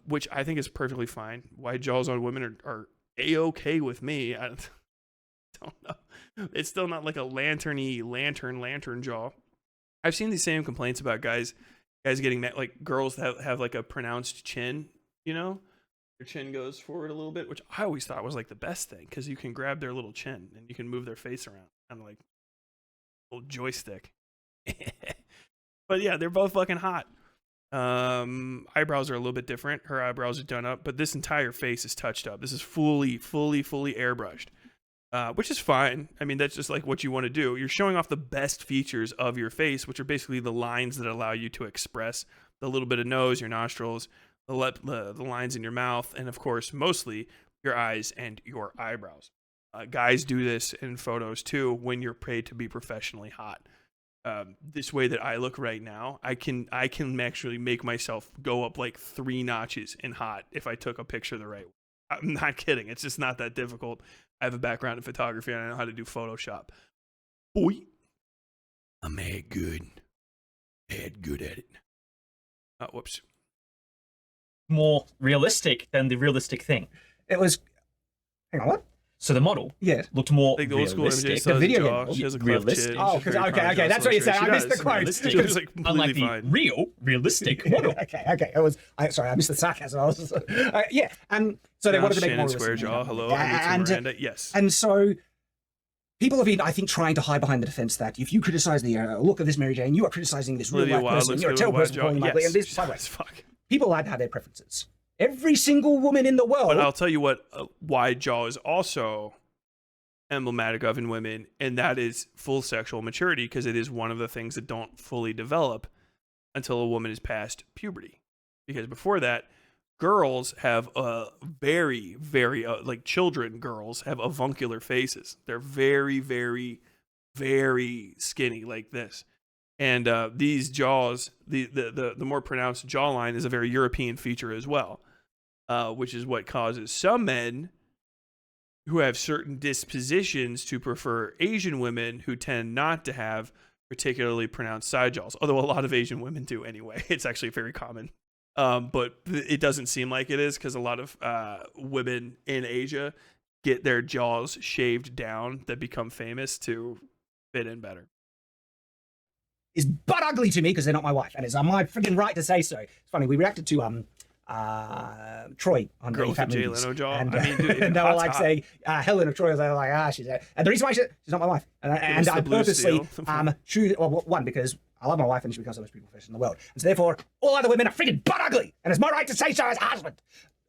which I think is perfectly fine. Wide jaws on women are a-okay with me. I don't know. It's still not like a lantern jaw. I've seen these same complaints about guys getting mad, like girls that have like a pronounced chin, you know, their chin goes forward a little bit, which I always thought was like the best thing, because you can grab their little chin and you can move their face around, kind of like a little joystick. But yeah, they're both fucking hot. Eyebrows are a little bit different. Her eyebrows are done up, but this entire face is touched up. This is fully airbrushed. Which is fine. I mean, that's just like what you want to do. You're showing off the best features of your face, which are basically the lines that allow you to express the little bit of nose, your nostrils, the lines in your mouth, and of course, mostly your eyes and your eyebrows. Guys do this in photos too when you're paid to be professionally hot. This way that I look right now, I can actually make myself go up like 3 notches in hot if I took a picture the right way. I'm not kidding. It's just not that difficult. I have a background in photography, and I know how to do Photoshop. Boy, I'm mad good at it. Whoops. More realistic than the realistic thing. It was. Hang on, what? So the model, looked more like the old school realistic. the video jaw. game. She has a Realistic. cleft chin. Oh, okay. That's what you're saying. I missed the quote. She was like Unlike completely the fine. realistic model. Okay. Sorry, I missed the sarcasm. So they wanted to make more square realistic. jaw. Hello, and Miranda. Yes. And so people have been, I think, trying to hide behind the defense that if you criticize the look of this Mary Jane, you are criticizing this real life person. You're a terrible person calling them ugly. And this, by the way, people like to have their preferences. Every single woman in the world. But I'll tell you what, wide jaw is also emblematic of in women, and that is full sexual maturity, because it is one of the things that don't fully develop until a woman is past puberty. Because before that, girls have very like girls have avuncular faces. They're very, very, very skinny like this. And these jaws, the more pronounced jawline is a very European feature as well, which is what causes some men who have certain dispositions to prefer Asian women who tend not to have particularly pronounced side jaws, although a lot of Asian women do anyway. It's actually very common. But it doesn't seem like it is, because a lot of women in Asia get their jaws shaved down that become famous to fit in better. Is butt ugly to me because they're not my wife, and it's my freaking right to say so. It's funny, we reacted to Troy on Girl with the Jay movies, Leno jaw. and, I mean, dude, and they were like saying Helen of Troy. I was like, she's and the reason why she's not my wife, and I purposely choose one because I love my wife and she becomes the most beautiful person in the world, and so therefore all other women are freaking butt ugly, and it's my right to say so as a husband.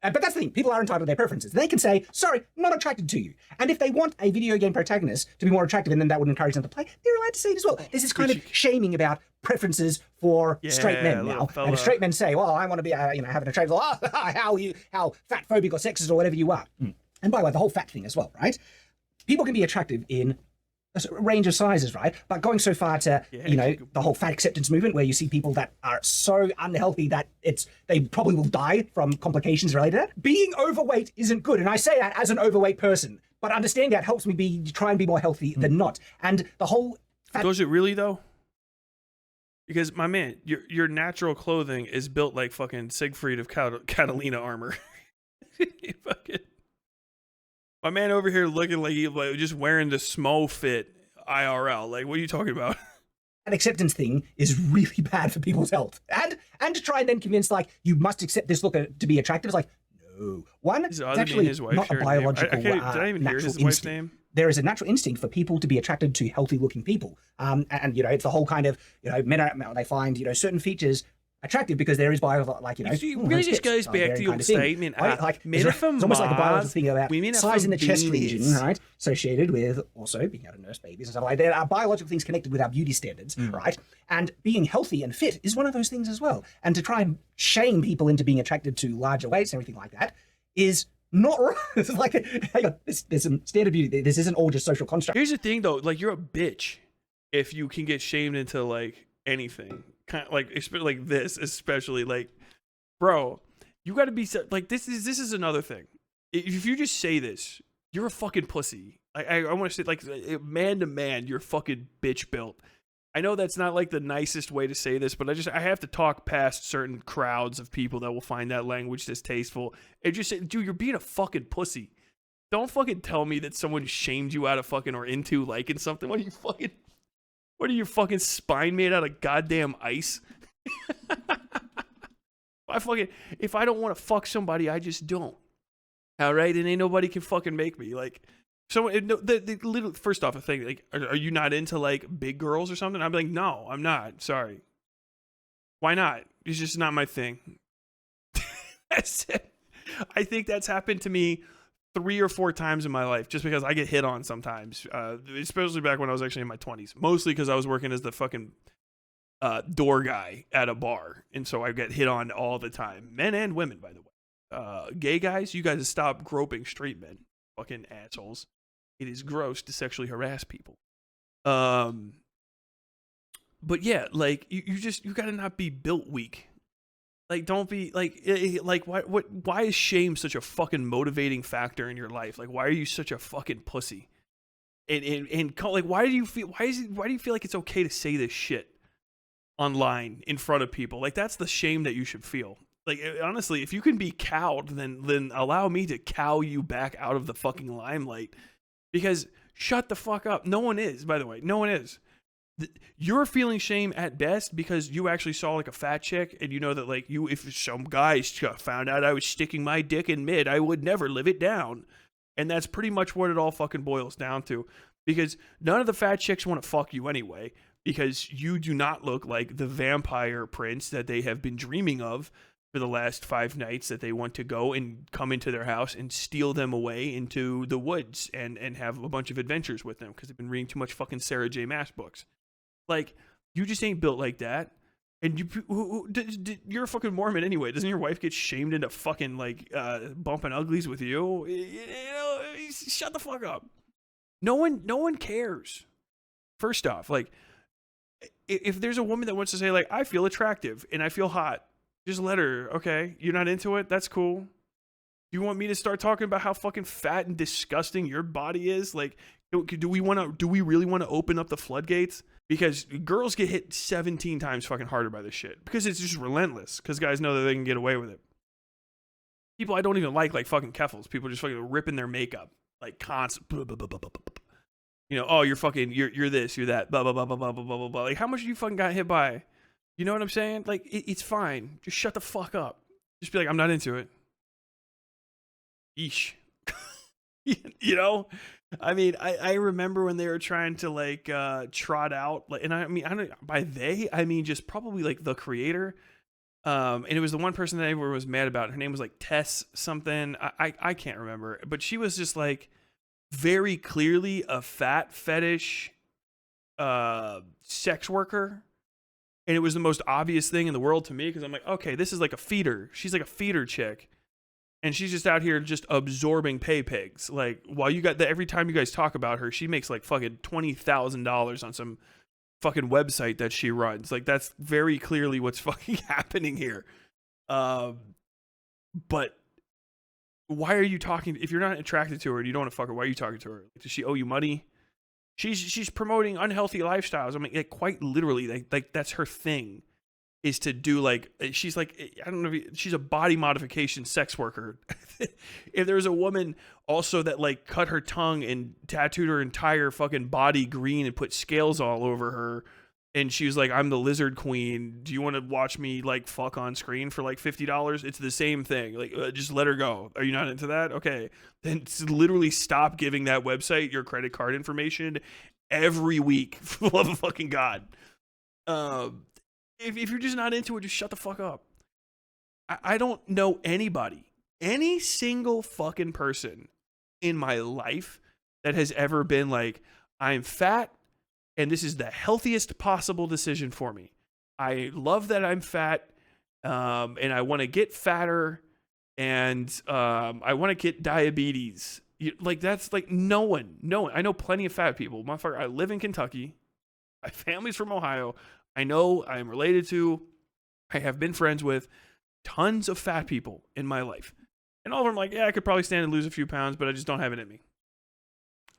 But that's the thing, people are entitled to their preferences. They can say, sorry, not attracted to you. And if they want a video game protagonist to be more attractive and then that would encourage them to play, they're allowed to say it as well. There's this kind of shaming about preferences for straight men now. Fella. And if straight men say, well, I want to be, have an attractive, how fat phobic or sexist or whatever you are. And by the way, the whole fat thing as well, right? People can be attractive in range of sizes, right? But going so far to, the whole fat acceptance movement, where you see people that are so unhealthy that they probably will die from complications related to that. Being overweight isn't good. And I say that as an overweight person, but understanding that helps me try and be more healthy than not. And the whole does it really though? Because my man, your natural clothing is built like fucking Siegfried of Catalina armor. Fucking, my man over here looking like he's like just wearing the small fit IRL. Like, what are you talking about? That acceptance thing is really bad for people's health. And to try and then convince, like, you must accept this look to be attractive. It's like, no. One, it's actually not a biological did I even hear his wife's name? There is a natural instinct for people to be attracted to healthy-looking people. And it's the whole kind of, men they find, certain features attractive because there is really just goes back to your statement. It's almost like a biological thing about size in the chest region, right? Associated with also being able to nurse babies and stuff like that. There are biological things connected with our beauty standards, right? And being healthy and fit is one of those things as well. And to try and shame people into being attracted to larger weights and everything like that is not right. It's like, hang on, there's some standard beauty. This isn't all just social construct. Here's the thing, though. Like, you're a bitch if you can get shamed into, like, anything. Kind of like this, especially. Like, bro, you got to be... Like, this is another thing. If you just say this, you're a fucking pussy. I want to say, like, man to man, you're fucking bitch built. I know that's not like the nicest way to say this, but I have to talk past certain crowds of people that will find that language distasteful and just say, dude, you're being a fucking pussy. Don't fucking tell me that someone shamed you out of fucking or into liking something. What are you fucking spine made out of goddamn ice? If I don't want to fuck somebody, I just don't. All right, and ain't nobody can fucking make me. Like, so the little first off, a thing like, are you not into like big girls or something? I'm like, no, I'm not. Sorry. Why not? It's just not my thing. That's it. I think that's happened to me 3 or 4 times in my life, just because I get hit on sometimes, especially back when I was actually in my 20s. Mostly because I was working as the fucking door guy at a bar, and so I get hit on all the time, men and women, by the way. Gay guys, you guys stop groping straight men. Fucking assholes. It is gross to sexually harass people. But yeah, like you gotta not be built weak. Like, don't be like why is shame such a fucking motivating factor in your life? Like, why are you such a fucking pussy? And like, why do you feel like it's okay to say this shit online in front of people? Like, that's the shame that you should feel. Like, honestly, if you can be cowed, then allow me to cow you back out of the fucking limelight. Because shut the fuck up. No one is, by the way. No one is. You're feeling shame at best because you actually saw like a fat chick, and you know that like if some guys found out I was sticking my dick in mid, I would never live it down. And that's pretty much what it all fucking boils down to. Because none of the fat chicks want to fuck you anyway. Because you do not look like the vampire prince that they have been dreaming of for the last 5 nights, that they want to go and come into their house and steal them away into the woods and have a bunch of adventures with them because they've been reading too much fucking Sarah J. Maas books. Like, you just ain't built like that. And you're a fucking Mormon anyway. Doesn't your wife get shamed into fucking like bumping uglies with you? Shut the fuck up. No one cares. First off, like, if there's a woman that wants to say like, I feel attractive and I feel hot, just let her. Okay, you're not into it? That's cool. You want me to start talking about how fucking fat and disgusting your body is? Like, do we really want to open up the floodgates? Because girls get hit 17 times fucking harder by this shit. Because it's just relentless. Because guys know that they can get away with it. People I don't even like fucking Keffels. People just fucking ripping their makeup. Like, constant. You know, oh, you're this, you're that. Blah, blah, blah, blah, blah, blah, blah, blah. Like, how much you fucking got hit by? You know what I'm saying? Like, it's fine. Just shut the fuck up. Just be like, I'm not into it. Yeesh. You know? I mean, I remember when they were trying to like trot out, like, and I mean, I don't, by they, I mean just probably like the creator, and it was the one person that everyone was mad about. Her name was like Tess something. I can't remember, but she was just like very clearly a fat fetish sex worker, and it was the most obvious thing in the world to me because I'm like, okay, this is like a feeder. She's like a feeder chick. and she's just out here just absorbing pay pigs. Like, while you got every time you guys talk about her, she makes like fucking $20,000 on some fucking website that she runs. Like, that's very clearly what's fucking happening here. But why are you talking? If you're not attracted to her and you don't want to fuck her, why are you talking to her? Does she owe you money? She's promoting unhealthy lifestyles. I mean, like, quite literally, like that's her thing, is to do, like, she's like, I don't know, she's a body modification sex worker. If there was a woman also that like cut her tongue and tattooed her entire fucking body green and put scales all over her, and she was like, I'm the lizard queen, do you want to watch me like fuck on screen for like $50? It's the same thing. Like, just let her go. Are you not into that? Okay, then literally stop giving that website your credit card information every week, for the love of fucking God. If you're just not into it, just shut the fuck up. I don't know anybody, any single fucking person in my life that has ever been like, I'm fat and this is the healthiest possible decision for me. I love that I'm fat, and I want to get fatter, and I want to get diabetes. Like, that's like no one. I know plenty of fat people. Motherfucker, I live in Kentucky. My family's from Ohio. I know I am related to, I have been friends with tons of fat people in my life. And all of them are like, yeah, I could probably stand and lose a few pounds, but I just don't have it in me.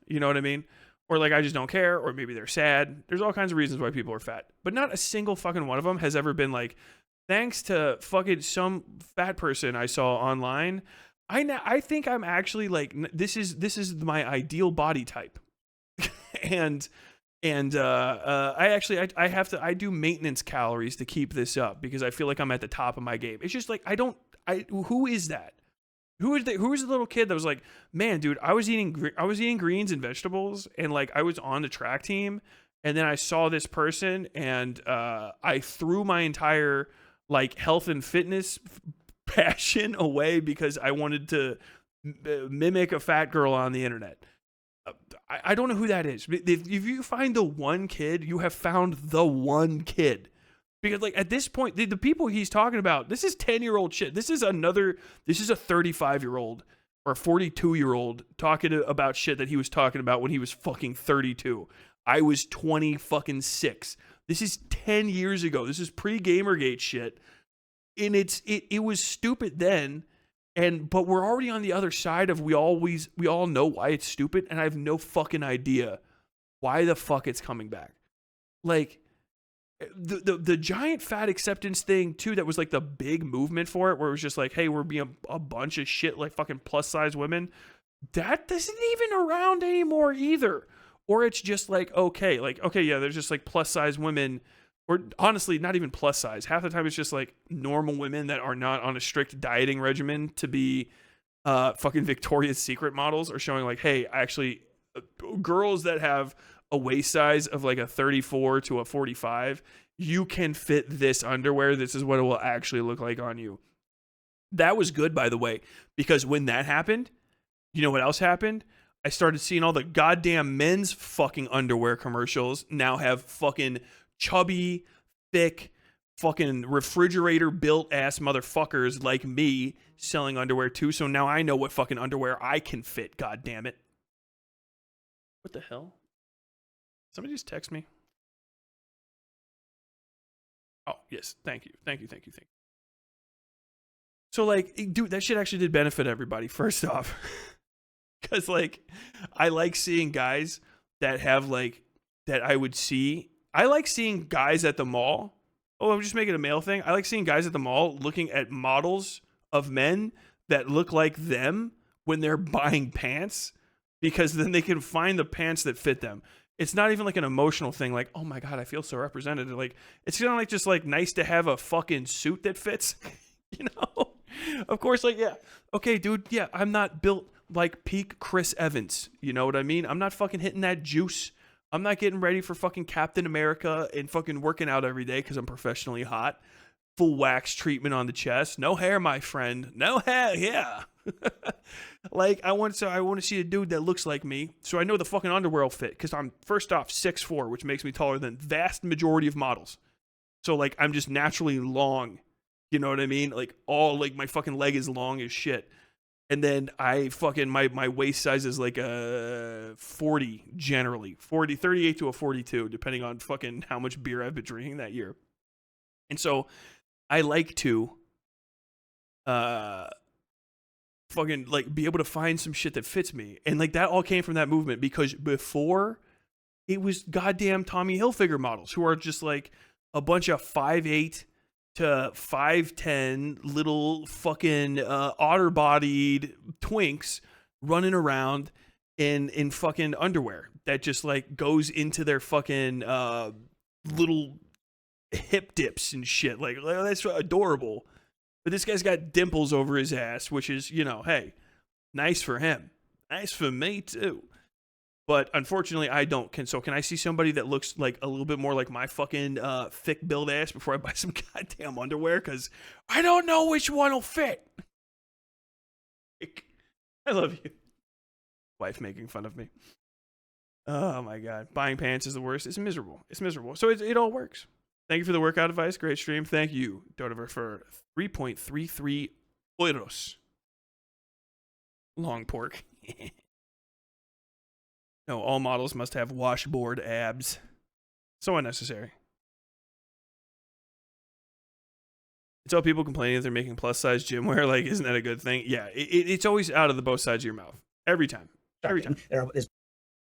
You know what I mean? Or like, I just don't care, or maybe they're sad. There's all kinds of reasons why people are fat. But not a single fucking one of them has ever been like, thanks to fucking some fat person I saw online, I think I'm actually like, this is my ideal body type. and I do maintenance calories to keep this up because I feel like I'm at the top of my game. It's just like, who is that? Who is the little kid that was like, man, dude, I was eating greens and vegetables, and like I was on the track team, and then I saw this person, and I threw my entire like health and fitness passion away because I wanted to mimic a fat girl on the internet. I don't know who that is. If you find the one kid, you have found the one kid. Because like at this point, the people he's talking about, this is 10-year-old shit. This is a 35-year-old or a 42-year-old talking about shit that he was talking about when he was fucking 32. I was 26. This is 10 years ago. This is pre-Gamergate shit. And it was stupid then. But we're already on the other side of we all know why it's stupid, and I have no fucking idea why the fuck it's coming back. Like the giant fat acceptance thing too, that was like the big movement for it, where it was just like, hey, we're being a bunch of shit like fucking plus size women. That isn't even around anymore either. Or it's just like, okay, yeah, there's just like plus size women. Or honestly, not even plus size. Half the time it's just like normal women that are not on a strict dieting regimen to be fucking Victoria's Secret models, are showing like, hey, actually, girls that have a waist size of like a 34 to a 45, you can fit this underwear. This is what it will actually look like on you. That was good, by the way, because when that happened, you know what else happened? I started seeing all the goddamn men's fucking underwear commercials now have fucking chubby, thick, fucking refrigerator built ass motherfuckers like me selling underwear too. So now I know what fucking underwear I can fit. God damn it! What the hell? Somebody just text me. Oh yes, thank you. So like, dude, that shit actually did benefit everybody. First off, because like, I like seeing guys that have like that I would see. I like seeing guys at the mall. Oh, I'm just making a male thing. I like seeing guys at the mall looking at models of men that look like them when they're buying pants, because then they can find the pants that fit them. It's not even like an emotional thing. Like, oh my God, I feel so represented. Like, it's kind of like just like nice to have a fucking suit that fits, you know? Of course, like, yeah. Okay, dude. Yeah, I'm not built like peak Chris Evans. You know what I mean? I'm not fucking hitting that juice. I'm not getting ready for fucking Captain America and fucking working out every day because I'm professionally hot. Full wax treatment on the chest. No hair, my friend. No hair, yeah. Like, I want to see a dude that looks like me, so I know the fucking underwear will fit, because I'm, first off, 6'4", which makes me taller than vast majority of models. So, like, I'm just naturally long. You know what I mean? Like, my fucking leg is long as shit. And then I fucking, my waist size is like a 40 generally. 38 to a 42, depending on fucking how much beer I've been drinking that year. And so I like to fucking like be able to find some shit that fits me. And like that all came from that movement, because before it was goddamn Tommy Hilfiger models who are just like a bunch of 5'8" to 5'10" little fucking otter-bodied twinks running around in fucking underwear that just like goes into their fucking little hip dips and shit. Like, that's adorable. But this guy's got dimples over his ass, which is, you know, hey, nice for him. Nice for me too. But unfortunately, I don't. So can I see somebody that looks like a little bit more like my fucking thick build ass before I buy some goddamn underwear? Because I don't know which one will fit. I love you. Wife making fun of me. Oh my God. Buying pants is the worst. It's miserable. It's miserable. So it all works. Thank you for the workout advice. Great stream. Thank you, Dodover, for 3.33 euros. Long pork. No, all models must have washboard abs. So unnecessary. It's all people complaining that they're making plus size gym wear. Like, isn't that a good thing? Yeah, it's always out of the both sides of your mouth. Every time. Every time.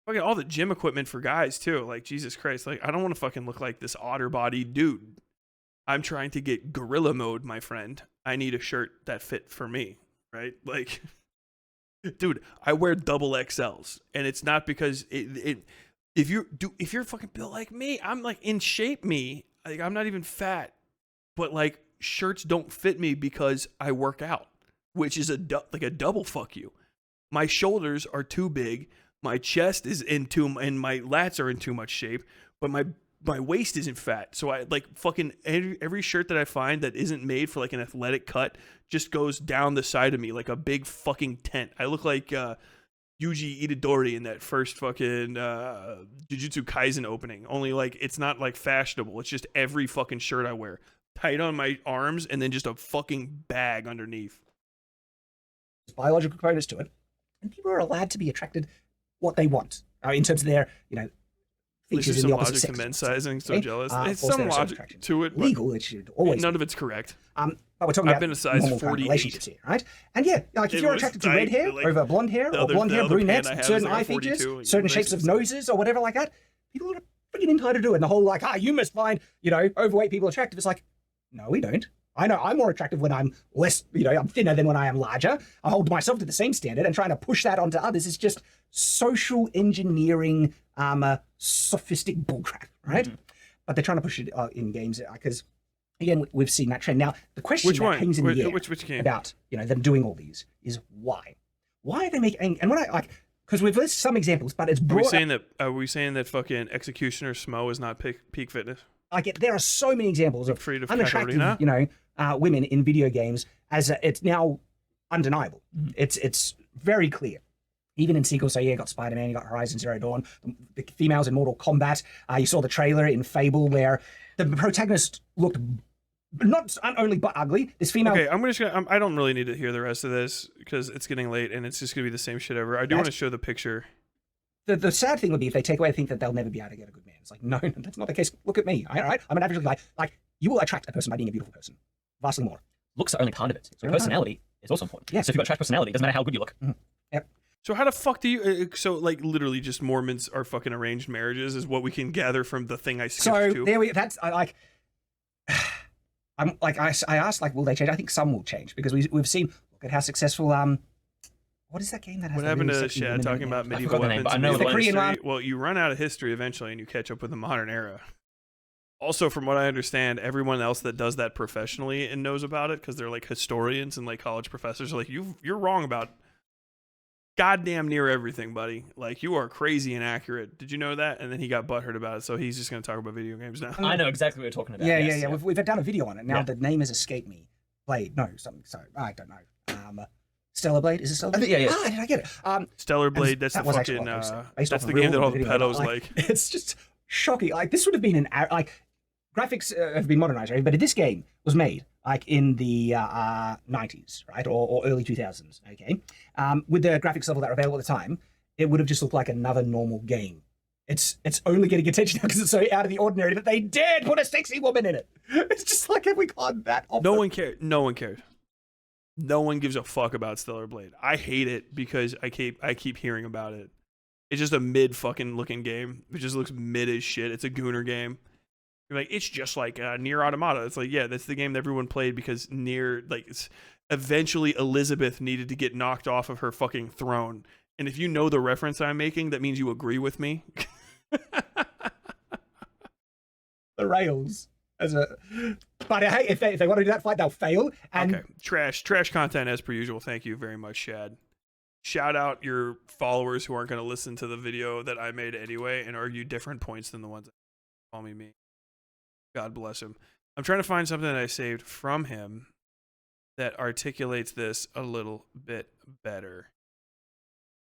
Fucking all the gym equipment for guys, too. Like, Jesus Christ. Like, I don't want to fucking look like this otter-bodied dude. I'm trying to get gorilla mode, my friend. I need a shirt that fit for me, right? Like... Dude, I wear double XLs, and it's not because if you're fucking built like me, I'm like in shape. Like, I'm not even fat, but like shirts don't fit me because I work out, which is like a double fuck you. My shoulders are too big, my chest is and my lats are in too much shape, but my waist isn't fat. So I like fucking every shirt that I find that isn't made for like an athletic cut just goes down the side of me like a big fucking tent. I look like Yuji Itadori in that first fucking Jujutsu Kaisen opening. Only like it's not like fashionable. It's just every fucking shirt I wear tight on my arms and then just a fucking bag underneath. There's biological components to it, and people are allowed to be attracted what they want in terms of their, you know, features in the opposite sex. To men's sizing, so jealous. It's course some logic to it. Legal, it should always. None of it's correct. But we're talking I've about been a size normal 48. relationships here, right? And yeah, like if you're attracted to red hair over blonde hair, or blonde hair, brunettes, certain eye features, certain shapes of noses, or whatever like that, people are freaking entitled to do it. And the whole like, you must find, you know, overweight people attractive. It's like, no, we don't. I know I'm more attractive when I'm less, you know, I'm thinner than when I am larger. I hold myself to the same standard, and trying to push that onto others is just social engineering, sophistic bullcrap, right? Mm-hmm. But they're trying to push it in games because, again, we've seen that trend. Now, the question that hangs in the air which game? About, you know, them doing all these is why? Why are they making? And when I like, because we've listed some examples, but it's brought. Are we saying that fucking Executioner Smo is not peak fitness? There are so many examples of unattractive, you know, women in video games. It's now undeniable. Mm-hmm. It's very clear. Even in sequels, so yeah, you got Spider-Man, you got Horizon Zero Dawn, the females in Mortal Kombat. You saw the trailer in Fable where the protagonist looked not only but ugly. This female. Okay, I don't really need to hear the rest of this because it's getting late and it's just gonna be the same shit ever. I do want to show the picture. The sad thing would be if they take away, think that they'll never be able to get a good man. It's like, no, that's not the case. Look at me, all right? I'm an average guy. Like, you will attract a person by being a beautiful person. Vastly more. Looks are only part of it. So personality is also important. Yeah. So if you've got trash personality, it doesn't matter how good you look. Mm-hmm. Yep. So how the fuck do you? So like literally just Mormons are fucking arranged marriages is what we can gather from the thing I skipped to. There we. That's like. I'm like I asked like, will they change? I think some will change because we've seen. Look at how successful. What is that game that has? What happened to Shad talking about medieval weapons? I know the Korean one. Well, you run out of history eventually, and you catch up with the modern era. Also, from what I understand, everyone else that does that professionally and knows about it because they're like historians and like college professors are like, you're wrong about goddamn near everything, buddy. Like, you are crazy inaccurate. Did you know that? And then he got butthurt about it, so he's just going to talk about video games now. I know exactly what you're talking about. Yeah. We've done a video on it. Now the name has escaped me. Blade, no, something. Sorry, I don't know. Stellar Blade, is it Stellar Blade? Yeah. Did I get it? Stellar Blade. That's the fucking. That's the game that all the pedos like. It's just shocking. Like, this would have been graphics have been modernized, right? But this game was made like in the 90s, right, or early 2000s. Okay, with the graphics level that were available at the time, it would have just looked like another normal game. It's only getting attention now because it's so out of the ordinary that they dared put a sexy woman in it. It's just like, have we gone that off? No one cares. No one cares. No one gives a fuck about Stellar Blade. I hate it because I keep hearing about it. It's just a mid fucking looking game. It just looks mid as shit. It's a gooner game. You're like, it's just like Nier Automata. It's like, yeah, that's the game that everyone played because Nier, like, eventually Elizabeth needed to get knocked off of her fucking throne. And if you know the reference I'm making, that means you agree with me. The rails. But hey, if they want to do that fight, they'll fail. And okay, trash content as per usual. Thank you very much, Shad. Shout out your followers who aren't going to listen to the video that I made anyway and argue different points than the ones that call me. God bless him. I'm trying to find something that I saved from him that articulates this a little bit better.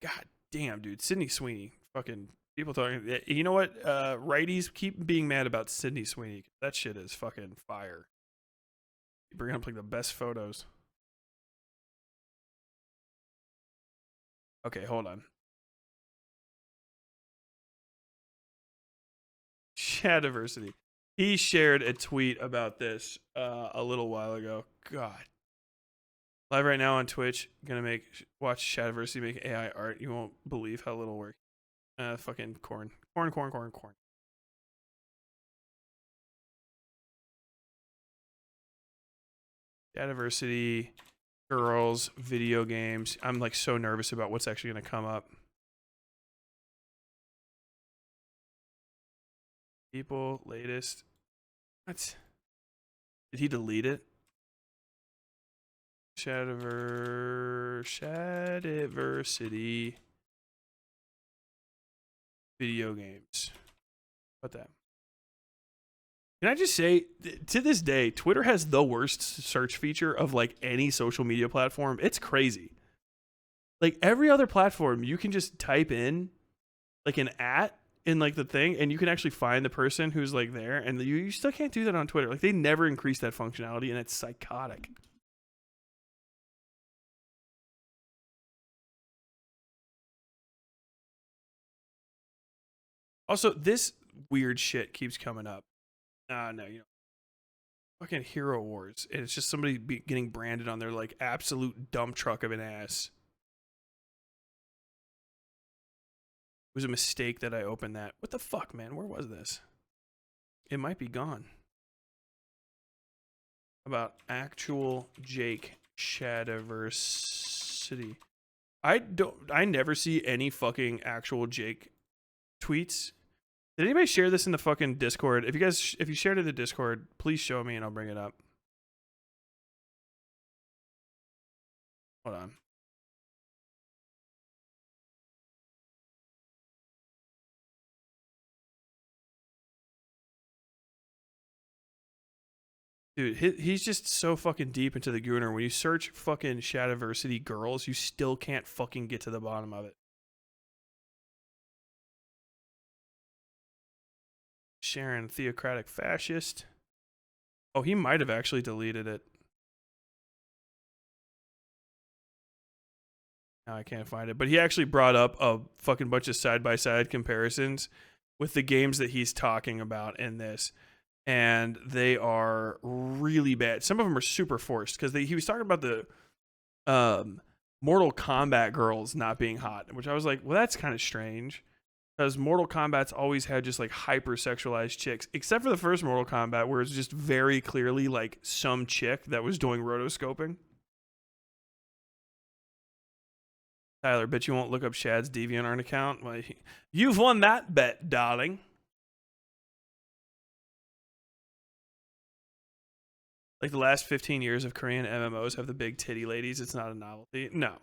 God damn, dude. Sydney Sweeney. Fucking people talking. You know what? Righties, keep being mad about Sydney Sweeney. That shit is fucking fire. You bring up like the best photos. Okay, hold on. Shadiversity. He shared a tweet about this a little while ago. God. Live right now on Twitch. Gonna watch Shadiversity make AI art. You won't believe how little work. Fucking corn. Shadiversity, girls, video games. I'm like so nervous about what's actually gonna come up. People, latest. What? Did he delete it? Shadiversity. Video games. What that? Can I just say, to this day, Twitter has the worst search feature of like any social media platform. It's crazy. Like every other platform, you can just type in like an @ in like the thing, and you can actually find the person who's like there, and you still can't do that on Twitter. Like they never increased that functionality, and it's psychotic. Also, this weird shit keeps coming up. No, you know, fucking Hero Wars, and it's just somebody getting branded on their like absolute dump truck of an ass. It was a mistake that I opened that. What the fuck, man? Where was this? It might be gone. About actual Jake Shadiversity. I never see any fucking actual Jake tweets. Did anybody share this in the fucking Discord? If you shared it in the Discord, please show me and I'll bring it up. Hold on. Dude, he's just so fucking deep into the gooner. When you search fucking Shadiversity girls, you still can't fucking get to the bottom of it. Sharon, theocratic fascist. Oh, he might have actually deleted it. Now I can't find it. But he actually brought up a fucking bunch of side-by-side comparisons with the games that he's talking about in this. And they are really bad. Some of them are super forced because he was talking about the Mortal Kombat girls not being hot, which I was like, well, that's kind of strange because Mortal Kombat's always had just like hyper-sexualized chicks, except for the first Mortal Kombat where it's just very clearly like some chick that was doing rotoscoping. Tyler, bet you won't look up Shad's DeviantArt account. Well, you've won that bet, darling. Like the last 15 years of Korean MMOs have the big titty ladies. It's not a novelty. No.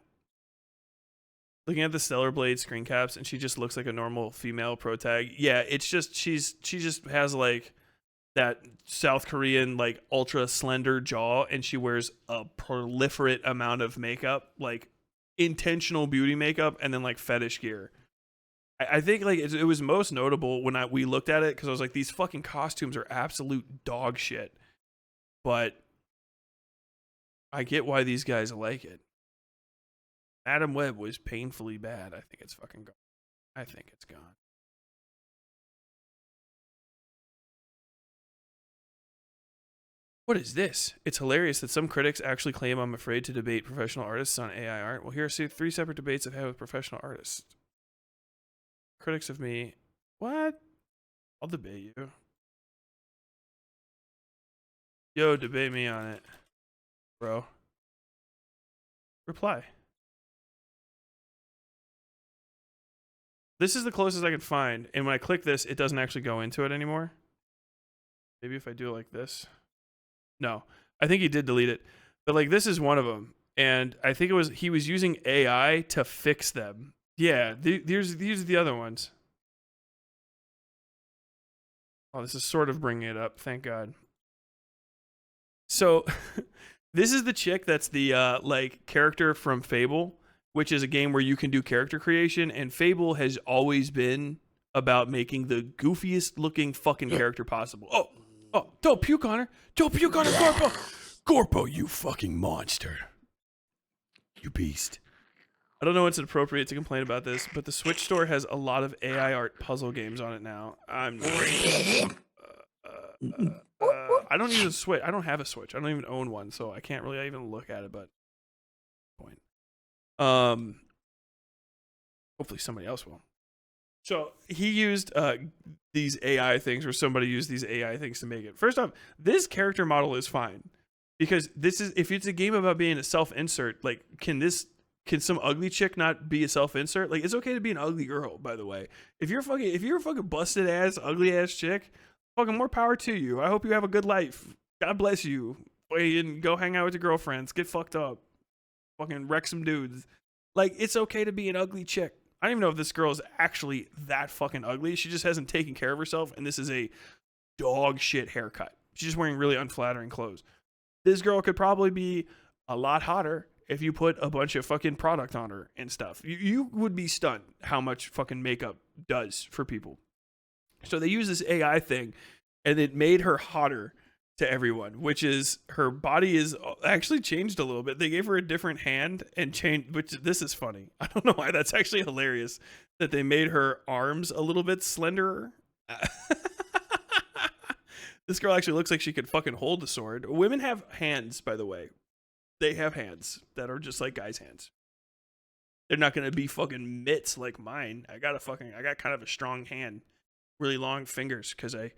Looking at the Stellar Blade screen caps, and she just looks like a normal female pro tag. Yeah, it's just she just has like that South Korean like ultra slender jaw, and she wears a proliferate amount of makeup, like intentional beauty makeup, and then like fetish gear. I think like it was most notable when we looked at it because I was like, these fucking costumes are absolute dog shit. But I get why these guys like it. Adam Webb was painfully bad. I think it's fucking gone. I think it's gone. What is this? It's hilarious that some critics actually claim I'm afraid to debate professional artists on AI art. Well, here are 3 separate debates I've had with professional artists. Critics of me. What? I'll debate you. Yo, debate me on it, bro. Reply. This is the closest I can find, and when I click this, it doesn't actually go into it anymore. Maybe if I do it like this. No, I think he did delete it, but like this is one of them, and I think he was using AI to fix them. Yeah, these are the other ones. Oh, this is sort of bringing it up. Thank God. So, this is the chick that's the like character from Fable, which is a game where you can do character creation, and Fable has always been about making the goofiest looking fucking character possible. Oh, don't puke on her. Don't puke on her, Corpo. Corpo, you fucking monster. You beast. I don't know what's appropriate to complain about this, but the Switch store has a lot of AI art puzzle games on it now. I don't use a Switch. I don't have a Switch. I don't even own one, so I can't really even look at it, but point. Hopefully somebody else will. So he used these AI things, or somebody used these AI things to make it. First off, this character model is fine because this is, if it's a game about being a self-insert, like can some ugly chick not be a self-insert? Like it's okay to be an ugly girl, by the way. If you're a fucking busted ass, ugly ass chick, fucking more power to you. I hope you have a good life. God bless you. And go hang out with your girlfriends. Get fucked up. Fucking wreck some dudes. Like it's okay to be an ugly chick. I don't even know if this girl is actually that fucking ugly. She just hasn't taken care of herself, and this is a dog shit haircut. She's just wearing really unflattering clothes. This girl could probably be a lot hotter if you put a bunch of fucking product on her and stuff. You would be stunned how much fucking makeup does for people. So they use this AI thing, and it made her hotter to everyone, which is her body is actually changed a little bit. They gave her a different hand and changed, which this is funny. I don't know why. That's actually hilarious that they made her arms a little bit slenderer. This girl actually looks like she could fucking hold a sword. Women have hands, by the way. They have hands that are just like guys' hands. They're not going to be fucking mitts like mine. I got kind of a strong hand, really long fingers because I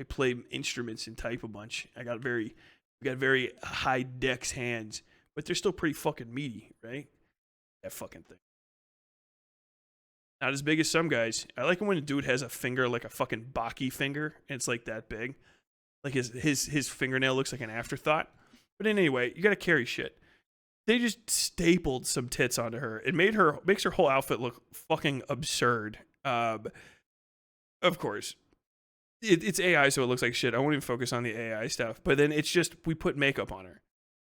play instruments and type a bunch. We got very high dex hands, but they're still pretty fucking meaty, right? That fucking thing. Not as big as some guys. I like it when a dude has a finger like a fucking Baki finger, and it's like that big. Like his fingernail looks like an afterthought. But anyway, you gotta carry shit. They just stapled some tits onto her. It makes her whole outfit look fucking absurd. Of course. It's AI, so it looks like shit. I won't even focus on the AI stuff. But then it's just, we put makeup on her.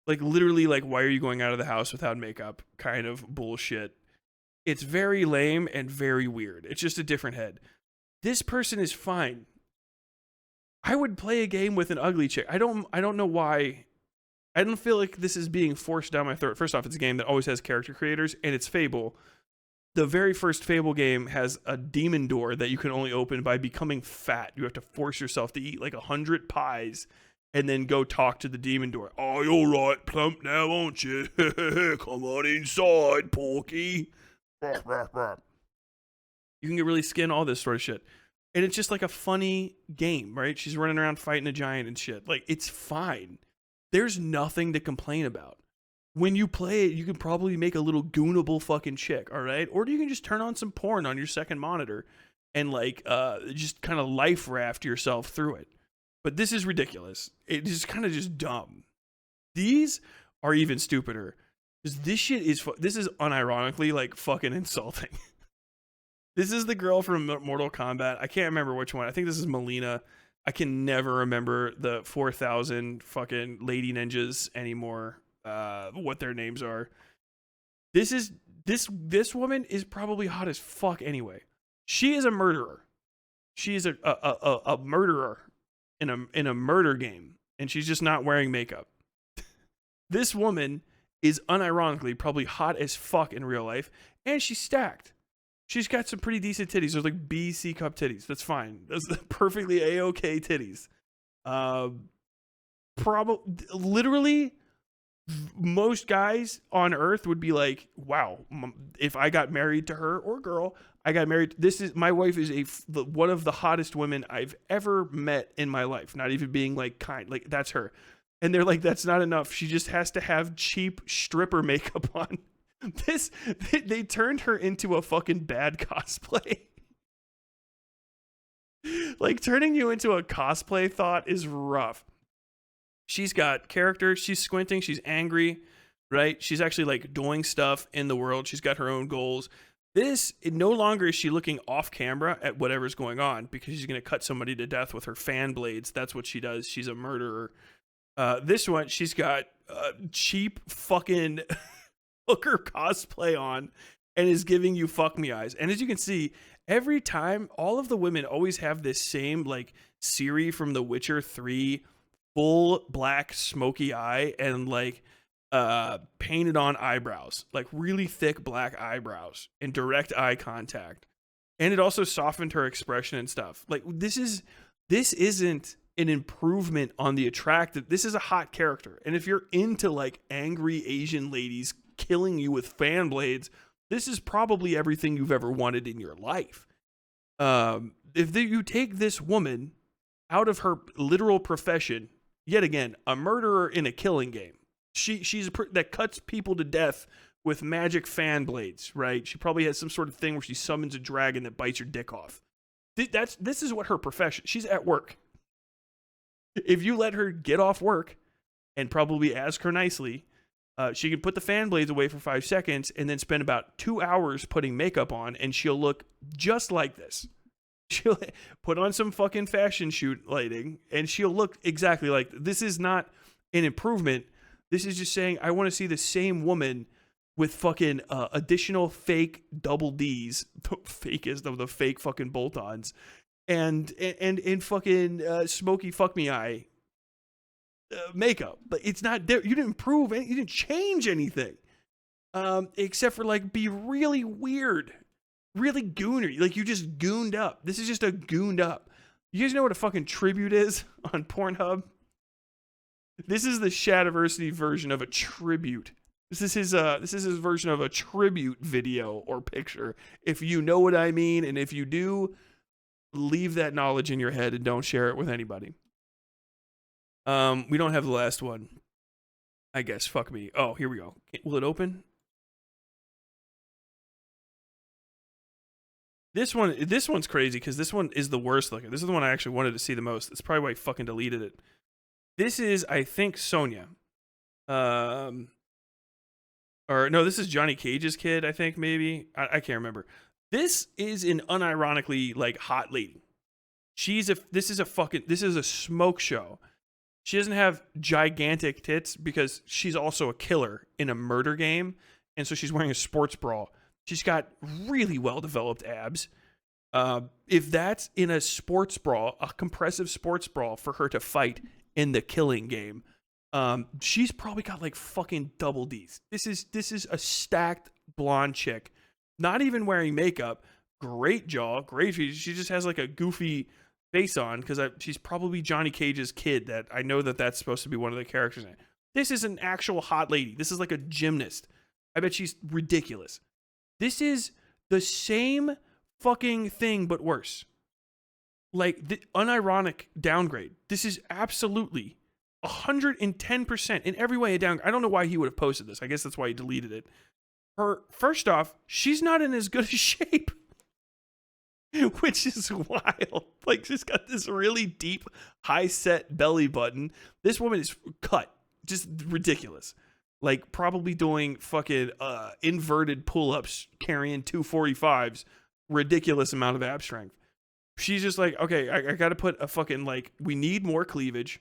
Like, literally, like, why are you going out of the house without makeup? Kind of bullshit. It's very lame and very weird. It's just a different head. This person is fine. I would play a game with an ugly chick. I don't know why. I don't feel like this is being forced down my throat. First off, it's a game that always has character creators, and it's Fable. The very first Fable game has a demon door that you can only open by becoming fat. You have to force yourself to eat like 100 pies and then go talk to the demon door. Oh, you're all right, plump now, aren't you? Come on inside, Porky. You can get really skin, all this sort of shit. And it's just like a funny game, right? She's running around fighting a giant and shit. Like, it's fine. There's nothing to complain about. When you play it, you can probably make a little goonable fucking chick, all right? Or you can just turn on some porn on your second monitor and like just kind of life raft yourself through it. But this is ridiculous. It is kind of just dumb. These are even stupider. Because this shit is, this is unironically like fucking insulting. This is the girl from Mortal Kombat. I can't remember which one. I think this is Melina. I can never remember the 4,000 fucking lady ninjas anymore. What their names are. This woman is probably hot as fuck anyway. She is a murderer. She is a murderer in a murder game, and she's just not wearing makeup. This woman is unironically probably hot as fuck in real life, and she's stacked. She's got some pretty decent titties. Those like B, C cup titties. That's fine. Those are perfectly A-OK titties. Probably, literally, most guys on Earth would be like, wow, if I got married to her, or girl, I got married. My wife is one of the hottest women I've ever met in my life. Not even being like kind, like that's her. And they're like, that's not enough. She just has to have cheap stripper makeup on. They turned her into a fucking bad cosplay. Like, turning you into a cosplay thought is rough. She's got character. She's squinting. She's angry, right? She's actually like doing stuff in the world. She's got her own goals. No longer is she looking off camera at whatever's going on, because she's going to cut somebody to death with her fan blades. That's what she does. She's a murderer. This one, she's got cheap fucking hooker cosplay on and is giving you fuck me eyes. And as you can see, every time, all of the women always have this same like Ciri from The Witcher 3 full black smoky eye and like painted on eyebrows, like really thick black eyebrows and direct eye contact. And it also softened her expression and stuff. Like this isn't an improvement on the attractive. This is a hot character. And if you're into like angry Asian ladies killing you with fan blades, this is probably everything you've ever wanted in your life. You take this woman out of her literal profession, yet again, a murderer in a killing game. She's that cuts people to death with magic fan blades, right? She probably has some sort of thing where she summons a dragon that bites your dick off. This is what her profession. She's at work. If you let her get off work and probably ask her nicely, she can put the fan blades away for 5 seconds and then spend about 2 hours putting makeup on, and she'll look just like this. She'll put on some fucking fashion shoot lighting, and she'll look exactly like this. Is not an improvement. This is just saying, I want to see the same woman with fucking additional fake double Ds, the fakest of the fake fucking bolt-ons, and fucking smoky fuck me eye makeup. But it's not there. You didn't improve it. You didn't change anything, except for like be really weird, really gooner. Like you just gooned up. This is just a gooned up. You guys know what a fucking tribute is on Pornhub? This is the Shadiversity version of a tribute. This is his version of a tribute video or picture. If you know what I mean, and if you do, leave that knowledge in your head and don't share it with anybody. We don't have the last one, I guess. Fuck me. Oh, here we go. Will it open? This one's crazy because this one is the worst looking. This is the one I actually wanted to see the most. That's probably why I fucking deleted it. This is, I think, Sonya. Or no, this is Johnny Cage's kid, I think, maybe. I can't remember. This is an unironically like hot lady. This is a smoke show. She doesn't have gigantic tits because she's also a killer in a murder game, and so she's wearing a sports bra. She's got really well-developed abs. If that's in a sports bra, a compressive sports bra for her to fight in the killing game, she's probably got like fucking double Ds. This is a stacked blonde chick, not even wearing makeup. Great jaw, great features. She just has like a goofy face on because she's probably Johnny Cage's kid. That I know that's supposed to be one of the characters in it. This is an actual hot lady. This is like a gymnast. I bet she's ridiculous. This is the same fucking thing, but worse. Like, the unironic downgrade. This is absolutely 110% in every way a downgrade. I don't know why he would have posted this. I guess that's why he deleted it. First off, she's not in as good a shape, which is wild. Like, she's got this really deep, high-set belly button. This woman is cut. Just ridiculous. Like, probably doing fucking inverted pull-ups, carrying 245s, ridiculous amount of ab strength. She's just like, okay, I got to put a fucking, like, we need more cleavage.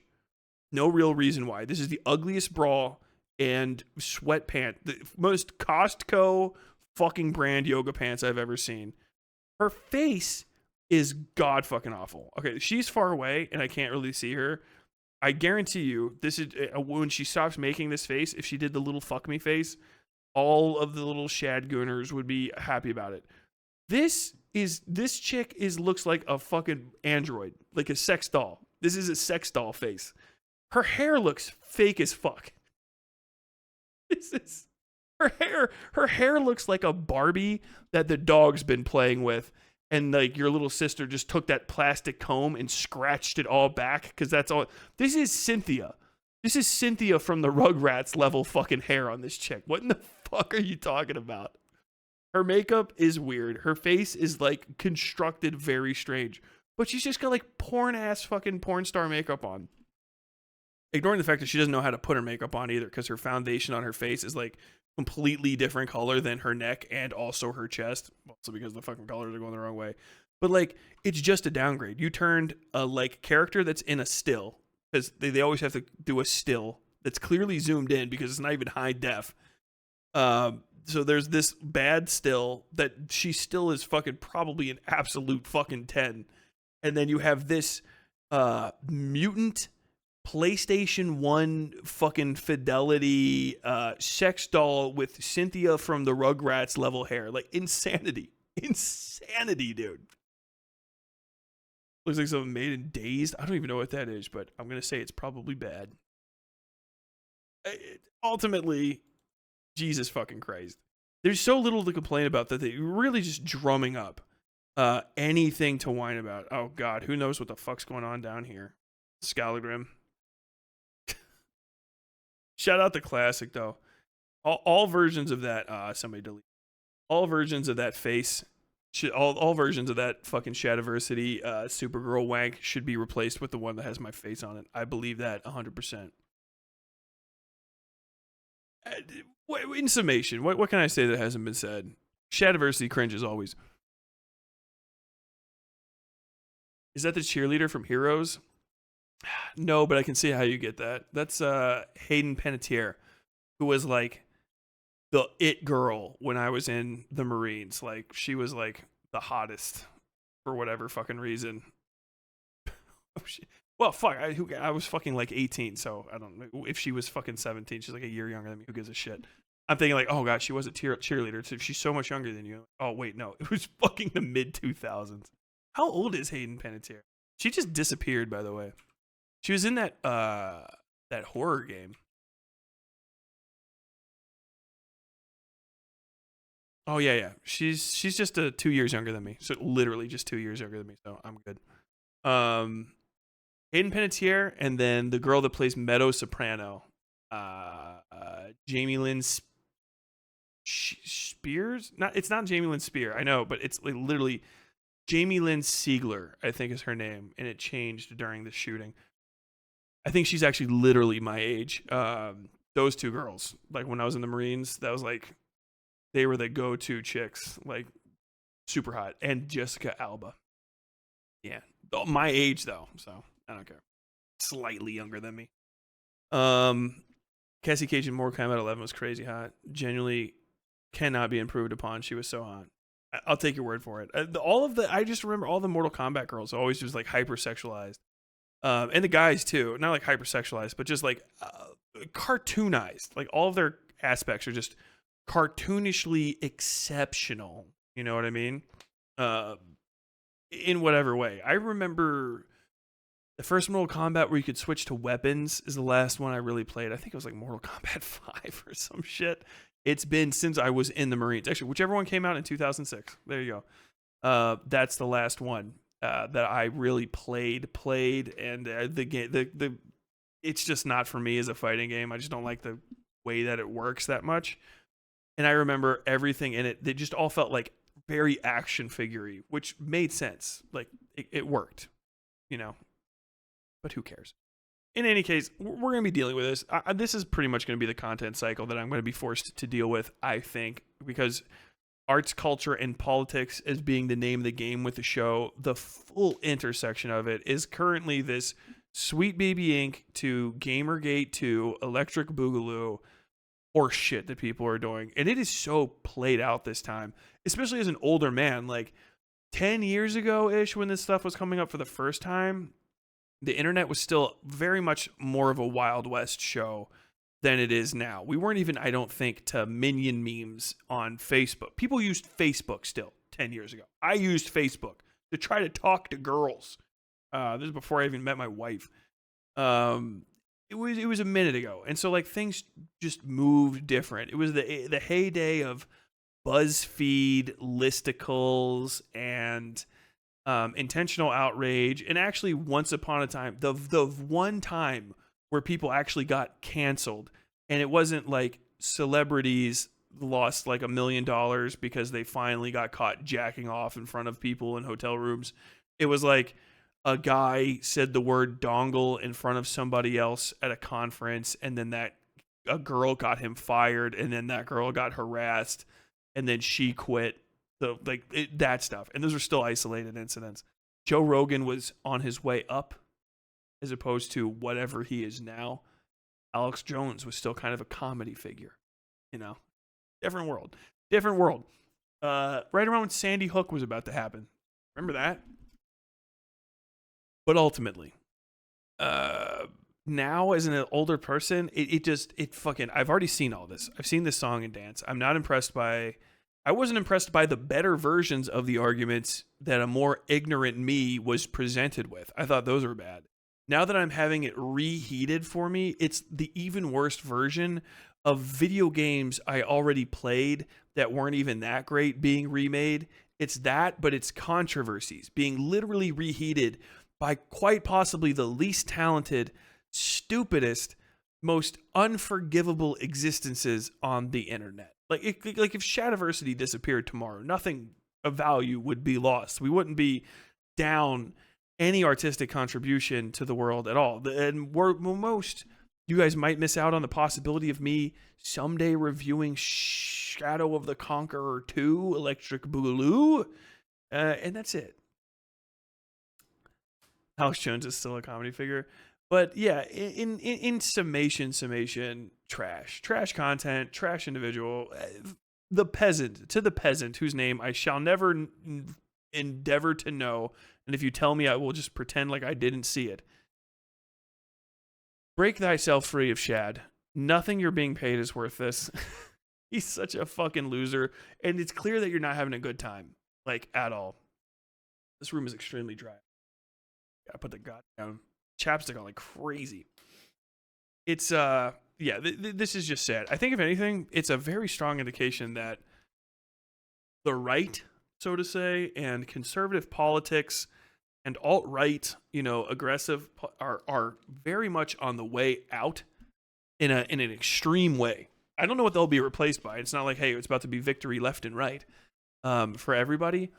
No real reason why. This is the ugliest bra and sweatpant, the most Costco fucking brand yoga pants I've ever seen. Her face is god fucking awful. Okay, she's far away and I can't really see her. I guarantee you, this is when she stops making this face. If she did the little fuck me face, all of the little shad gooners would be happy about it. This chick looks like a fucking android, like a sex doll. This is a sex doll face. Her hair looks fake as fuck. Her hair looks like a Barbie that the dog's been playing with, and like your little sister just took that plastic comb and scratched it all back, because that's all. This is Cynthia. This is Cynthia from the Rugrats level fucking hair on this chick. What in the fuck are you talking about? Her makeup is weird. Her face is like constructed very strange. But she's just got like porn-ass fucking porn star makeup on. Ignoring the fact that she doesn't know how to put her makeup on either, because her foundation on her face is like completely different color than her neck and also her chest. Also because the fucking colors are going the wrong way. But like, it's just a downgrade. You turned a like character that's in a still, because they always have to do a still that's clearly zoomed in because it's not even high def. So there's this bad still that she still is fucking probably an absolute fucking 10. And then you have this mutant PlayStation 1 fucking fidelity sex doll with Cynthia from the Rugrats level hair. Like, insanity. Insanity, dude. Looks like something made in Dazed. I don't even know what that is, but I'm going to say it's probably bad. Ultimately, Jesus fucking Christ. There's so little to complain about that they're really just drumming up anything to whine about. Oh, God. Who knows what the fuck's going on down here? Scalagrim. Shout out to Classic, though. All versions of that. Somebody delete. All versions of that face. All versions of that fucking Shadiversity Supergirl wank should be replaced with the one that has my face on it. I believe that 100%. In summation, what can I say that hasn't been said? Shadiversity cringe as always. Is that the cheerleader from Heroes? No, but I can see how you get that. That's Hayden Panettiere, who was like the it girl when I was in the Marines. Like, she was like the hottest for whatever fucking reason. Oh, shit. Well, fuck, I was fucking like 18, so I don't know if she was fucking 17. She's like a year younger than me. Who gives a shit? I'm thinking like, oh god, she was a cheerleader. So she's so much younger than you. Oh wait, no, it was fucking the mid 2000s. How old is Hayden Panettiere? She just disappeared, by the way. She was in that horror game. Oh yeah. She's just 2 years younger than me. So literally just 2 years younger than me. So I'm good. Hayden Panettiere, and then the girl that plays Meadow Soprano, Jamie Lynn Spears. It's not Jamie Lynn Spear. I know, but it's like literally Jamie Lynn Siegler, I think is her name, and it changed during the shooting. I think she's actually literally my age. Those two girls, like when I was in the Marines, that was like they were the go-to chicks, like super hot, and Jessica Alba. Yeah, my age though, so I don't care. Slightly younger than me. Cassie Cage in Mortal Kombat 11 was crazy hot. Genuinely cannot be improved upon. She was so hot. I'll take your word for it. I just remember all the Mortal Kombat girls always just like hypersexualized. And the guys too, not like hypersexualized, but just like cartoonized. Like all of their aspects are just cartoonishly exceptional. You know what I mean? In whatever way. I remember the first Mortal Kombat where you could switch to weapons is the last one I really played. I think it was like Mortal Kombat 5 or some shit. It's been since I was in the Marines. Actually, whichever one came out in 2006. There you go. That's the last one that I really played, and the game, it's just not for me as a fighting game. I just don't like the way that it works that much. And I remember everything in it. They just all felt like very action figure-y, which made sense. Like it worked, you know. But who cares? In any case, we're going to be dealing with this. This is pretty much going to be the content cycle that I'm going to be forced to deal with, I think, because arts, culture, and politics as being the name of the game with the show, the full intersection of it is currently this Sweet Baby Inc. to Gamergate to Electric Boogaloo or shit that people are doing. And it is so played out this time, especially as an older man. Like 10 years ago-ish when this stuff was coming up for the first time, the internet was still very much more of a Wild West show than it is now. We weren't even, I don't think, to minion memes on Facebook. People used Facebook still 10 years ago. I used Facebook to try to talk to girls. This is before I even met my wife. It was a minute ago. And so like things just moved different. It was the heyday of BuzzFeed listicles and intentional outrage, and actually once upon a time, the one time where people actually got canceled, and it wasn't like celebrities lost like $1 million because they finally got caught jacking off in front of people in hotel rooms. It was like a guy said the word dongle in front of somebody else at a conference, and then a girl got him fired, and then that girl got harassed, and then she quit. So that stuff. And those are still isolated incidents. Joe Rogan was on his way up as opposed to whatever he is now. Alex Jones was still kind of a comedy figure, you know, different world. Right around when Sandy Hook was about to happen. Remember that? But ultimately, now as an older person, I've already seen all this. I've seen this song and dance. I wasn't impressed by the better versions of the arguments that a more ignorant me was presented with. I thought those were bad. Now that I'm having it reheated for me, it's the even worst version of video games I already played that weren't even that great being remade. It's that, but it's controversies being literally reheated by quite possibly the least talented, stupidest, most unforgivable existences on the internet. Like if Shadiversity disappeared tomorrow, nothing of value would be lost. We wouldn't be down any artistic contribution to the world at all. And you guys might miss out on the possibility of me someday reviewing Shadow of the Conqueror 2, Electric Boogaloo, and that's it. Alex Jones is still a comedy figure. But yeah, in summation, trash content, trash individual, the peasant whose name I shall never endeavor to know, and if you tell me, I will just pretend like I didn't see it. Break thyself free of Shad. Nothing you're being paid is worth this. He's such a fucking loser, and it's clear that you're not having a good time, like at all. This room is extremely dry. Gotta put the goddamn chapstick on like crazy. It's this is just sad. I think if anything, it's a very strong indication that the right, so to say, and conservative politics and alt-right, aggressive are very much on the way out in an extreme way. I don't know what they'll be replaced by. It's not like, hey, it's about to be victory left and right for everybody.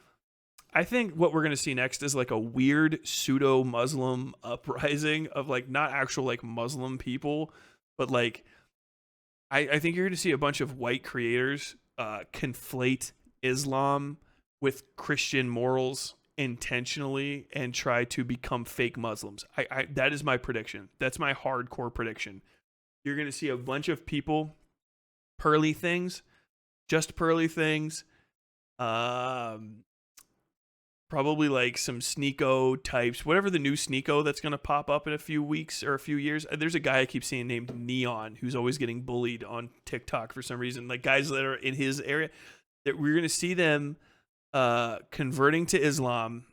I think what we're going to see next is like a weird pseudo-Muslim uprising of like not actual like Muslim people, but like I think you're going to see a bunch of white creators conflate Islam with Christian morals intentionally and try to become fake Muslims. That is my prediction. That's my hardcore prediction. You're going to see a bunch of people, pearly things, just pearly things, probably like some Sneeko types, whatever the new Sneeko that's going to pop up in a few weeks or a few years. There's a guy I keep seeing named Neon who's always getting bullied on TikTok for some reason. Like guys that are in his area, that we're going to see them converting to Islam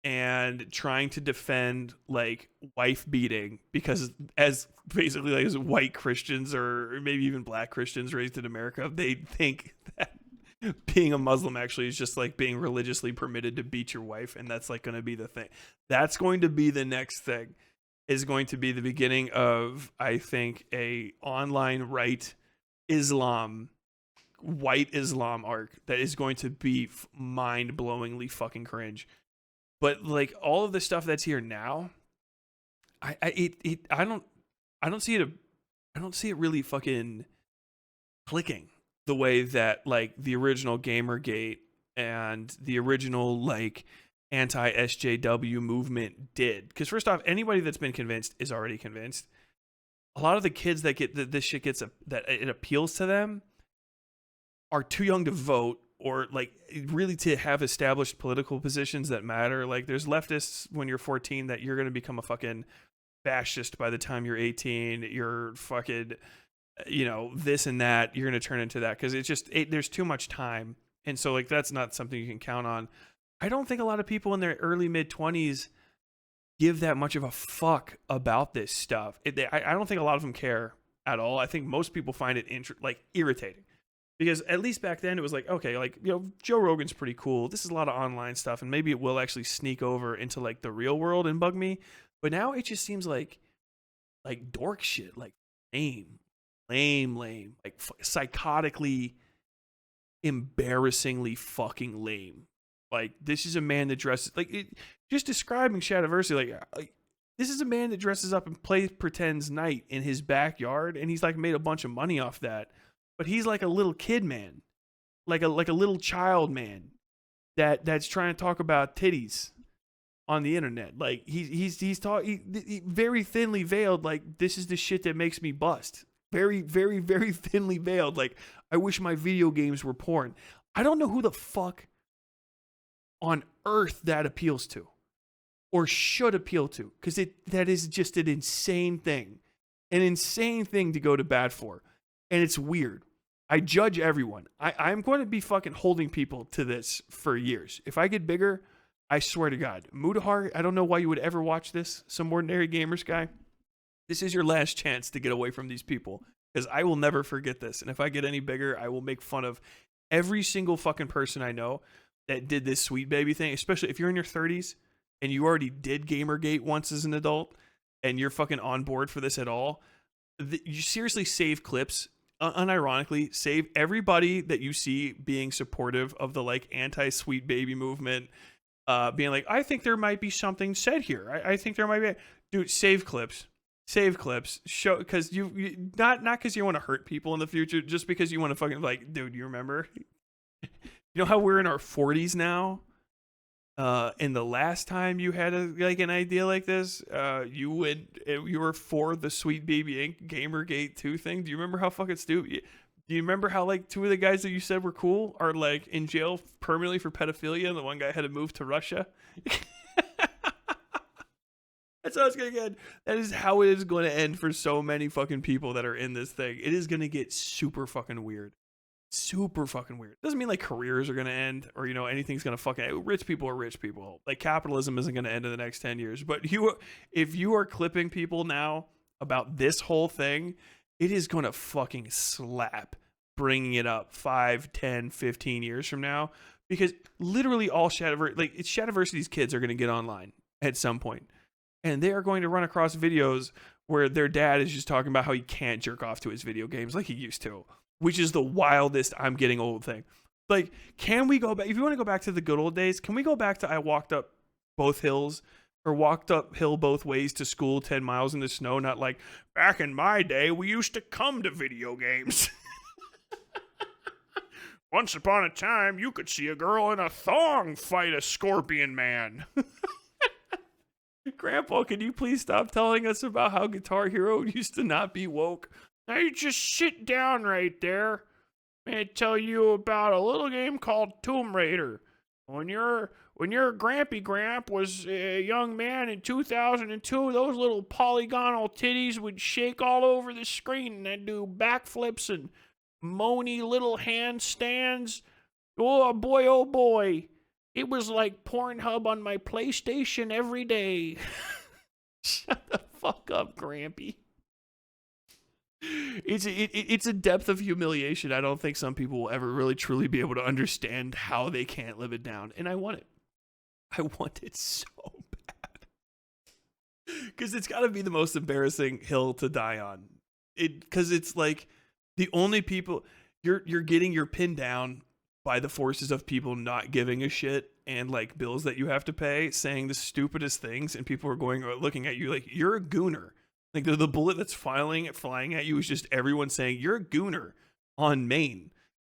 and trying to defend like wife beating, because as basically like as white Christians or maybe even black Christians raised in America, they think that being a Muslim actually is just like being religiously permitted to beat your wife, and that's like going to be the thing. That's going to be the next thing, is going to be the beginning of, I think, a online right Islam, white Islam arc that is going to be mind-blowingly fucking cringe. But like all of the stuff that's here now, I don't see it really fucking clicking the way that like the original Gamergate and the original like anti-SJW movement did. Because first off, anybody that's been convinced is already convinced. A lot of the kids that get that this shit gets that it appeals to them are too young to vote, or like really to have established political positions that matter. Like there's leftists when you're 14 that you're going to become a fucking fascist by the time you're 18. You're fucking, you know, this and that. You're going to turn into that because it's just there's too much time. And so like that's not something you can count on. I don't think a lot of people in their early mid 20s give that much of a fuck about this stuff. I don't think a lot of them care at all. I think most people find it irritating. Because at least back then it was like, okay, like, you know, Joe Rogan's pretty cool. This is a lot of online stuff, and maybe it will actually sneak over into like the real world and bug me. But now it just seems like dork shit, like lame, like psychotically, embarrassingly fucking lame. Like this is a man that dresses just describing Shadiversity. Like this is a man that dresses up and plays pretends night in his backyard, and he's like made a bunch of money off that. But he's like a little kid man, like a little child man that's trying to talk about titties on the internet. Like he's very thinly veiled. Like this is the shit that makes me bust. Very, very, very thinly veiled. Like I wish my video games were porn. I don't know who the fuck on earth that appeals to, or should appeal to, because that is just an insane thing to go to bat for, and it's weird. I judge everyone. I'm going to be fucking holding people to this for years. If I get bigger, I swear to God. Mudahar, I don't know why you would ever watch this, some ordinary gamers guy. This is your last chance to get away from these people, because I will never forget this. And if I get any bigger, I will make fun of every single fucking person I know that did this sweet baby thing, especially if you're in your 30s and you already did Gamergate once as an adult and you're fucking on board for this at all. You seriously save clips. Unironically, save everybody that you see being supportive of the like anti-sweet baby movement, being like, I think there might be something said here. I think there might be. Dude, save clips, show, because you not because you want to hurt people in the future, just because you want to fucking like, dude, you remember? You know how we're in our 40s now? And the last time you had an idea like this, you were for the Sweet Baby Inc. Gamergate 2 thing. Do you remember how fucking stupid? Do you remember how like two of the guys that you said were cool are like in jail permanently for pedophilia, and the one guy had to move to Russia? That's how it's gonna get. That is how it is going to end for so many fucking people that are in this thing. It is gonna get super fucking weird. Super fucking weird. Doesn't mean like careers are gonna end, or you know anything's gonna fucking. Rich people are rich people. Like capitalism isn't gonna end in the next 10 years. But if you are clipping people now about this whole thing, it is gonna fucking slap bringing it up 5, 10, 15 years from now, because literally all Shadiversity's kids are gonna get online at some point, and they are going to run across videos where their dad is just talking about how he can't jerk off to his video games like he used to. Which is the wildest I'm getting old thing. Like, can we go back? If you want to go back to the good old days, can we go back to I walked up both hills, or walked uphill both ways to school 10 miles in the snow? Not like, back in my day, we used to come to video games. Once upon a time, you could see a girl in a thong fight a scorpion man. Grandpa, can you please stop telling us about how Guitar Hero used to not be woke? Now you just sit down right there and tell you about a little game called Tomb Raider. When your Grampy Gramp was a young man in 2002, those little polygonal titties would shake all over the screen and they'd do backflips and moany little handstands. Oh boy. It was like Pornhub on my PlayStation every day. Shut the fuck up, Grampy. It's a depth of humiliation I don't think some people will ever really truly be able to understand how they can't live it down. And I want it. I want it so bad. Because it's got to be the most embarrassing hill to die on. Because it's like the only people you're getting your pin down by the forces of people not giving a shit and like bills that you have to pay, saying the stupidest things, and people are looking at you like you're a gooner. Like the bullet that's flying at you is just everyone saying, you're a gooner on Maine.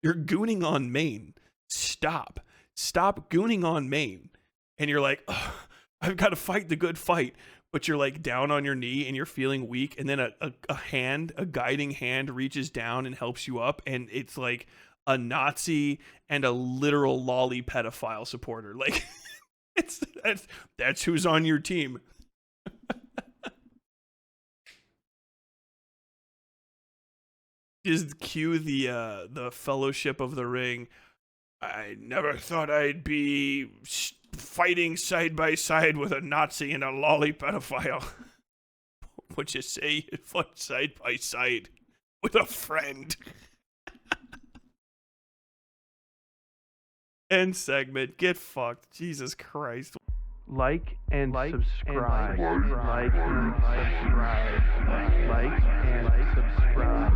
You're gooning on Maine. Stop gooning on Maine. And you're like, oh, I've got to fight the good fight. But you're like down on your knee and you're feeling weak. And then a guiding hand reaches down and helps you up. And it's like a Nazi, and a literal lolly pedophile supporter. Like, that's who's on your team. Just cue the Fellowship of the Ring. I never thought I'd be fighting side by side with a Nazi and a lolly pedophile. Would you say you fought side by side with a friend? End segment. Get fucked. Jesus Christ. Like and subscribe. Like and subscribe. Like and subscribe.